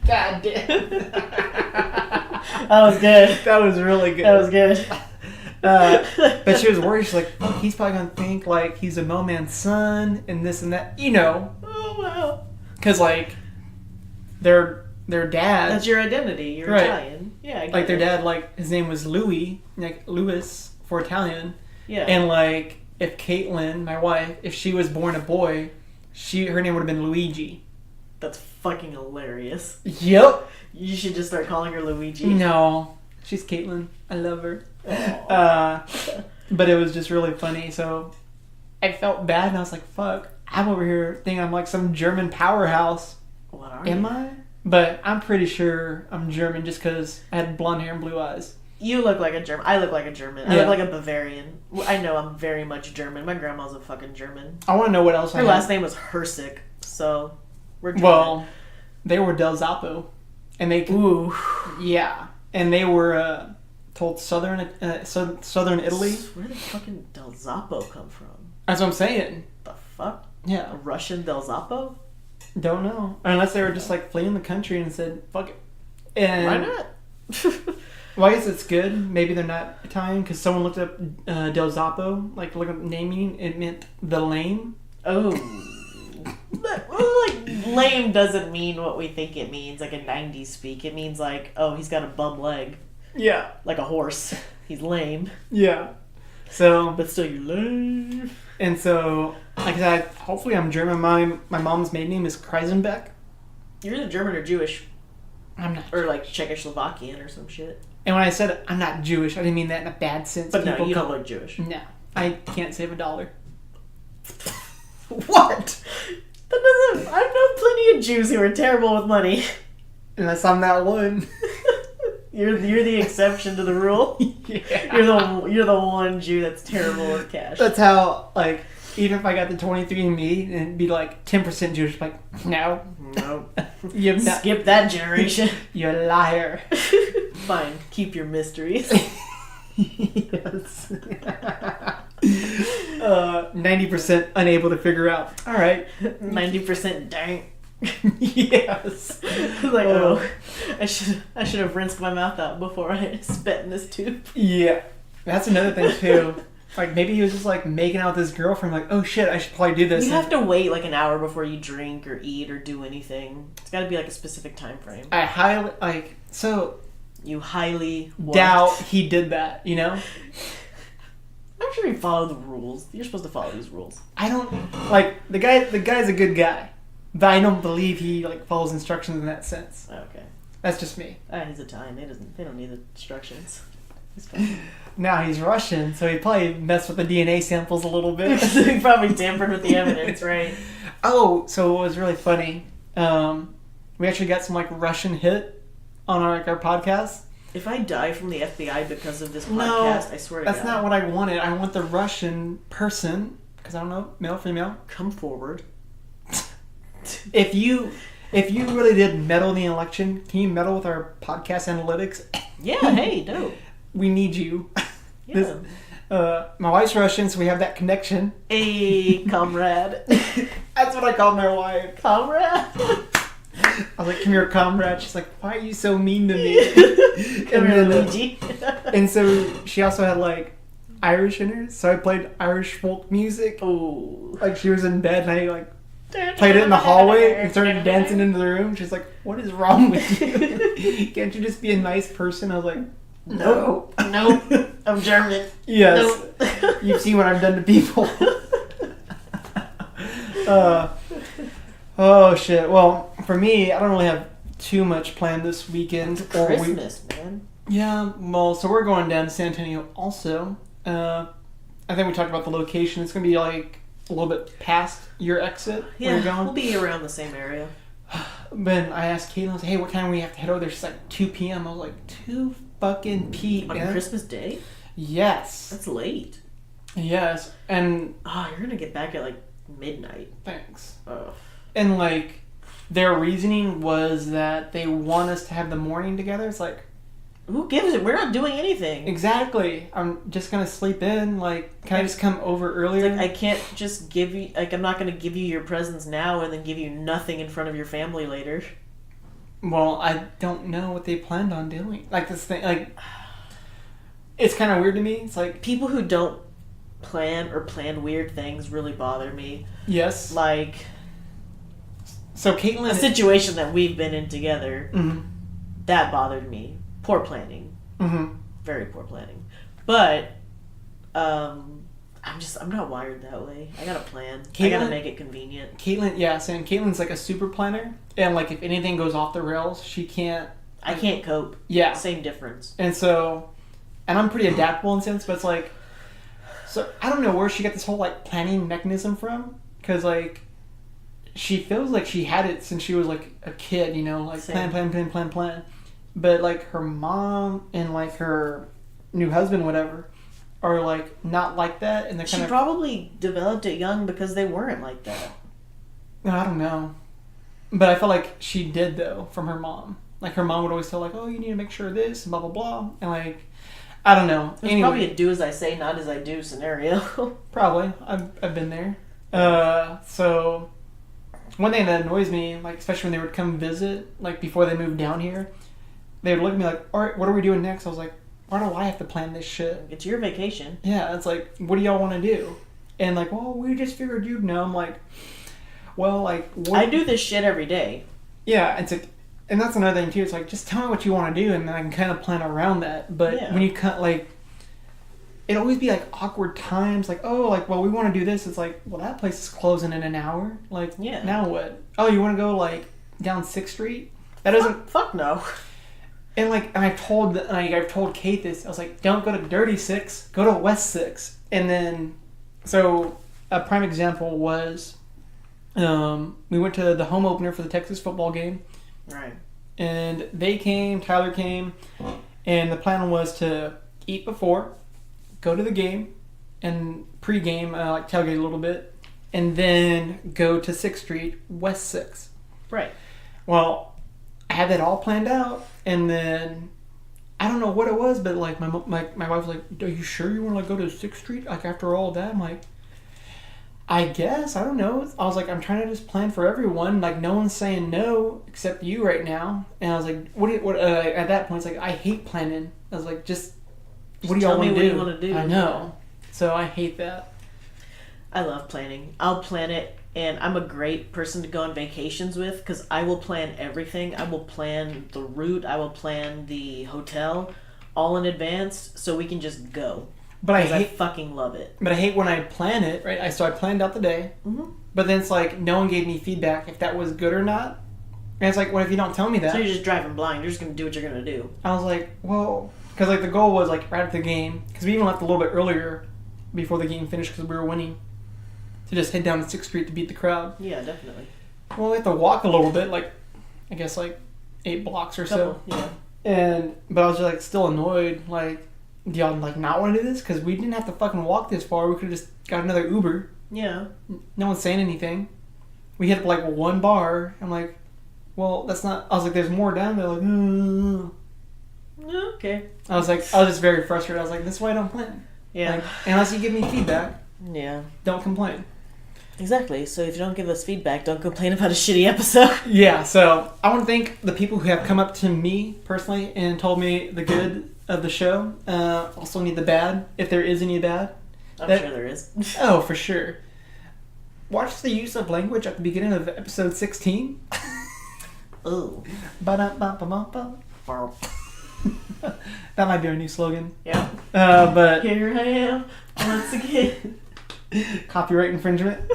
Speaker 2: God damn. That was good.
Speaker 1: That was really good.
Speaker 2: That was good.
Speaker 1: But she was worried. She's like, oh, he's probably going to think, like, he's a mailman's son and this and that. You know.
Speaker 2: Oh, wow.
Speaker 1: Because, like, their dad...
Speaker 2: That's your identity. You're
Speaker 1: right.
Speaker 2: Italian. Yeah, I get
Speaker 1: like, their
Speaker 2: it.
Speaker 1: dad, like, his name was Louis, like, Louis for Italian.
Speaker 2: Yeah.
Speaker 1: And, like, if Caitlin, my wife, if she was born a boy, her name would have been Luigi.
Speaker 2: That's fucking hilarious.
Speaker 1: Yep.
Speaker 2: You should just start calling her Luigi.
Speaker 1: No. She's Caitlin. I love her. But it was just really funny. So I felt bad and I was like, fuck. I'm over here thinking I'm like some German powerhouse.
Speaker 2: What are
Speaker 1: Am
Speaker 2: you?
Speaker 1: I? But I'm pretty sure I'm German just because I had blonde hair and blue eyes.
Speaker 2: You look like a German. I look like a German. I
Speaker 1: Yeah.
Speaker 2: look like a Bavarian. I know I'm very much German. My grandma's a fucking German.
Speaker 1: I want to know what else
Speaker 2: Her last name was Hersik, so we're German.
Speaker 1: Well, they were Del Zappo. And they...
Speaker 2: Ooh.
Speaker 1: Yeah. And they were told southern Italy.
Speaker 2: Where did fucking Del Zappo come from?
Speaker 1: That's what I'm saying.
Speaker 2: The fuck?
Speaker 1: Yeah.
Speaker 2: A Russian Del Zappo?
Speaker 1: Don't know. Unless they were just like fleeing the country and said, fuck it. And
Speaker 2: Why not?
Speaker 1: Well, I guess it's good. Maybe they're not Italian because someone looked up Del Zappo, like look up naming. It meant the lame.
Speaker 2: Oh. Like, lame doesn't mean what we think it means, like in 90s speak. It means like, oh, he's got a bum leg.
Speaker 1: Yeah.
Speaker 2: Like a horse. He's lame.
Speaker 1: Yeah. So,
Speaker 2: But still, you're lame.
Speaker 1: and so, like I said, hopefully I'm German. My mom's maiden name is Kreisenbeck.
Speaker 2: You're either German or Jewish.
Speaker 1: I'm not.
Speaker 2: Or like Czechoslovakian or some shit.
Speaker 1: And when I said I'm not Jewish, I didn't mean that in a bad sense.
Speaker 2: But no,
Speaker 1: People
Speaker 2: you
Speaker 1: call-
Speaker 2: don't look Jewish.
Speaker 1: No. I can't save $1.
Speaker 2: What? That doesn't... I know plenty of Jews who are terrible with money.
Speaker 1: Unless I'm that one.
Speaker 2: You're the exception to the rule.
Speaker 1: Yeah.
Speaker 2: You're the one Jew that's terrible with cash.
Speaker 1: That's how, like, even if I got the 23andMe and it'd be like 10% Jewish, like, no.
Speaker 2: Nope.
Speaker 1: You're not,
Speaker 2: Skip that generation.
Speaker 1: you're a liar.
Speaker 2: Fine. Keep your mysteries.
Speaker 1: Yes. 90% unable to figure out. All right.
Speaker 2: 90% dang.
Speaker 1: Yes.
Speaker 2: Like, oh, I should have rinsed my mouth out before I spit in this tube.
Speaker 1: Yeah. That's another thing, too. Like, maybe he was just, like, making out with his girlfriend, like, oh, shit, I should probably do this.
Speaker 2: You have to wait like an hour before you drink or eat or do anything. It's got to be like a specific time frame.
Speaker 1: I highly, like, so...
Speaker 2: You highly
Speaker 1: doubt he did that, you know?
Speaker 2: I'm sure you follow the rules. You're supposed to follow these rules.
Speaker 1: I don't like the guy's a good guy, but I don't believe he like follows instructions in that sense.
Speaker 2: Okay.
Speaker 1: That's just me.
Speaker 2: He's Italian. They don't need the instructions. He's fine.
Speaker 1: Now he's Russian, so he probably messed with the DNA samples a little bit.
Speaker 2: He probably tampered with the evidence, right?
Speaker 1: Oh, so it was really funny. We actually got some like Russian hit on our podcast.
Speaker 2: If I die from the FBI because of this podcast,
Speaker 1: No,
Speaker 2: I swear to God.
Speaker 1: that's not what I wanted. I want the Russian person, because I don't know, male, female.
Speaker 2: Come forward.
Speaker 1: If you really did meddle in the election, can you meddle with our podcast analytics?
Speaker 2: Yeah, hey, dope.
Speaker 1: We need you.
Speaker 2: Yeah.
Speaker 1: My wife's Russian, so we have that connection.
Speaker 2: Hey, comrade.
Speaker 1: That's what I called my wife.
Speaker 2: Comrade?
Speaker 1: I was like, come here, comrade. She's like, why are you so mean to me?
Speaker 2: Come here, Luigi.
Speaker 1: And so she also had like Irish in her, so I played Irish folk music.
Speaker 2: Ooh.
Speaker 1: Like she was in bed and I like played it in the hallway and started dancing into the room. She's like, what is wrong with you? Can't you just be a nice person? I was like, no.
Speaker 2: Nope. I'm German.
Speaker 1: Yes.
Speaker 2: Nope.
Speaker 1: You've seen what I've done to people. Oh shit. Well, for me, I don't really have too much planned this weekend.
Speaker 2: It's Christmas, man.
Speaker 1: Yeah, well, so we're going down to San Antonio also. I think we talked about the location. It's going to be like a little bit past your exit where you're going.
Speaker 2: We'll be around the same area.
Speaker 1: But I asked Caitlin, I was like, hey, what time do we have to head over there? She's like, 2 p.m. I was like, 2 fucking p.m.?
Speaker 2: On Christmas Day?
Speaker 1: Yes.
Speaker 2: That's late.
Speaker 1: Yes. And...
Speaker 2: Oh, you're going to get back at like midnight.
Speaker 1: Thanks.
Speaker 2: Oh.
Speaker 1: And like, their reasoning was that they want us to have the morning together. It's like,
Speaker 2: Who gives it? We're not doing anything.
Speaker 1: Exactly. I'm just gonna sleep in. Like, can I just come over earlier?
Speaker 2: It's like, I can't just give you. Like, I'm not gonna give you your presents now and then give you nothing in front of your family later.
Speaker 1: Well, I don't know what they planned on doing. Like this thing, like it's kind of weird to me. It's like
Speaker 2: people who don't plan weird things really bother me.
Speaker 1: Yes.
Speaker 2: Like,
Speaker 1: so Caitlin,
Speaker 2: a situation that we've been in together, that bothered me. Poor planning. Very poor planning. But I'm not wired that way. I gotta plan. I gotta make it convenient.
Speaker 1: Caitlin, yeah, Sam. Caitlin's like a super planner, and like if anything goes off the rails, she can't.
Speaker 2: I can't cope.
Speaker 1: Yeah.
Speaker 2: Same difference.
Speaker 1: And so, and I'm pretty adaptable in a sense, but it's like, so I don't know where she got this whole like planning mechanism from, because like, she feels like she had it since she was like a kid, you know, like
Speaker 2: Same.
Speaker 1: plan. But like her mom and like her new husband, whatever, are like not like that, and they're kind
Speaker 2: She
Speaker 1: of
Speaker 2: probably developed it young because they weren't like that.
Speaker 1: I don't know, but I felt like she did though from her mom. Like her mom would always tell like, oh, you need to make sure of this and blah blah blah, and like I don't know.
Speaker 2: It's probably a do as I say, not as I do scenario.
Speaker 1: Probably. I've been there. So one thing that annoys me, like especially when they would come visit, like before they moved down here, they would look at me like, all right, what are we doing next? I was like, why do I have to plan this shit?
Speaker 2: It's your vacation.
Speaker 1: Yeah, it's like, what do y'all want to do? And like, well, we just figured you'd know. I'm like, well, like... What?
Speaker 2: I do this shit every day.
Speaker 1: Yeah, it's like, and that's another thing too. It's like, just tell me what you want to do, and then I can kind of plan around that. But when you cut, like, it'd always be like awkward times. Like, oh, like, well, we want to do this. It's like, well, that place is closing in an hour. Like, now what? Oh, you want to go like down 6th Street? That doesn't...
Speaker 2: Fuck no.
Speaker 1: And like, and I've told Kate this. I was like, don't go to Dirty 6, go to West 6. And then, so a prime example was, we went to the home opener for the Texas football game.
Speaker 2: Right.
Speaker 1: And they came, Tyler came, and the plan was to eat before, go to the game, and pre-game, like tailgate a little bit, and then go to 6th Street, West 6.
Speaker 2: Right.
Speaker 1: Well, I had that all planned out, and then I don't know what it was, but like my wife was like, "Are you sure you want to like go to 6th Street? Like after all that?" I'm like, "I guess I don't know." I was like, "I'm trying to just plan for everyone. Like no one's saying no except you right now." And I was like, "What?" At that point, it's like I hate planning. I was like, "Just what do y'all want to do?" I know, so I hate that.
Speaker 2: I love planning. I'll plan it. And I'm a great person to go on vacations with because I will plan everything. I will plan the route. I will plan the hotel all in advance so we can just go.
Speaker 1: But I
Speaker 2: fucking love it.
Speaker 1: But I hate when I plan it, right? So I planned out the day. Mm-hmm. But then it's like no one gave me feedback if that was good or not. And it's like, what if you don't tell me that?
Speaker 2: So you're just driving blind. You're just going to do what you're going to do.
Speaker 1: I was like, well... Because like the goal was like right at the game. Because we even left a little bit earlier before the game finished because we were winning. To just head down to 6th Street to beat the crowd.
Speaker 2: Yeah, definitely.
Speaker 1: Well, we have to walk a little bit, like, I guess, like, 8 blocks or so.
Speaker 2: Yeah.
Speaker 1: But I was just, like, still annoyed. Like, do y'all, like, not want to do this? Because we didn't have to fucking walk this far. We could have just got another Uber.
Speaker 2: Yeah.
Speaker 1: No one's saying anything. We hit, like, one bar. I'm like, well, that's not... I was like, there's more down there. Like,
Speaker 2: okay.
Speaker 1: I was just very frustrated. I was like, this is why I don't plan.
Speaker 2: Yeah.
Speaker 1: Like, unless you give me feedback.
Speaker 2: Yeah.
Speaker 1: Don't complain.
Speaker 2: Exactly. So if you don't give us feedback, don't complain about a shitty episode.
Speaker 1: Yeah, so I want to thank the people who have come up to me personally and told me the good of the show. Also need the bad, if there is any bad.
Speaker 2: I'm sure there is.
Speaker 1: Oh, for sure. Watch the use of language at the beginning of episode 16.
Speaker 2: Ooh.
Speaker 1: That might be our new slogan.
Speaker 2: Yeah.
Speaker 1: But
Speaker 2: here I am once again.
Speaker 1: Copyright infringement.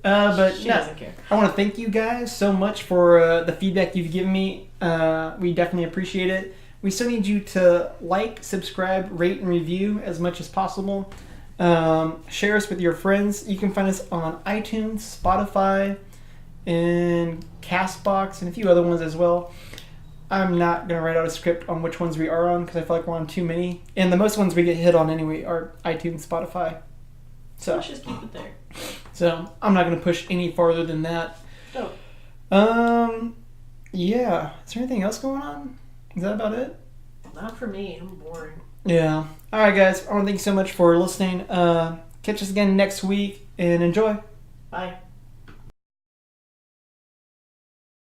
Speaker 1: But
Speaker 2: she doesn't care.
Speaker 1: I want to thank you guys so much for the feedback you've given me. We definitely appreciate it. We still need you to like, subscribe, rate, and review as much as possible. Share us with your friends. You can find us on iTunes, Spotify, and CastBox, and a few other ones as well. I'm not going to write out a script on which ones we are on because I feel like we're on too many. And the most ones we get hit on anyway are iTunes, Spotify. So
Speaker 2: let's just keep it there.
Speaker 1: So I'm not going to push any farther than that.
Speaker 2: Oh.
Speaker 1: Yeah. Is there anything else going on? Is that about it?
Speaker 2: Not for me. I'm boring.
Speaker 1: Yeah. All right, guys. I want to thank you so much for listening. Catch us again next week and enjoy.
Speaker 2: Bye.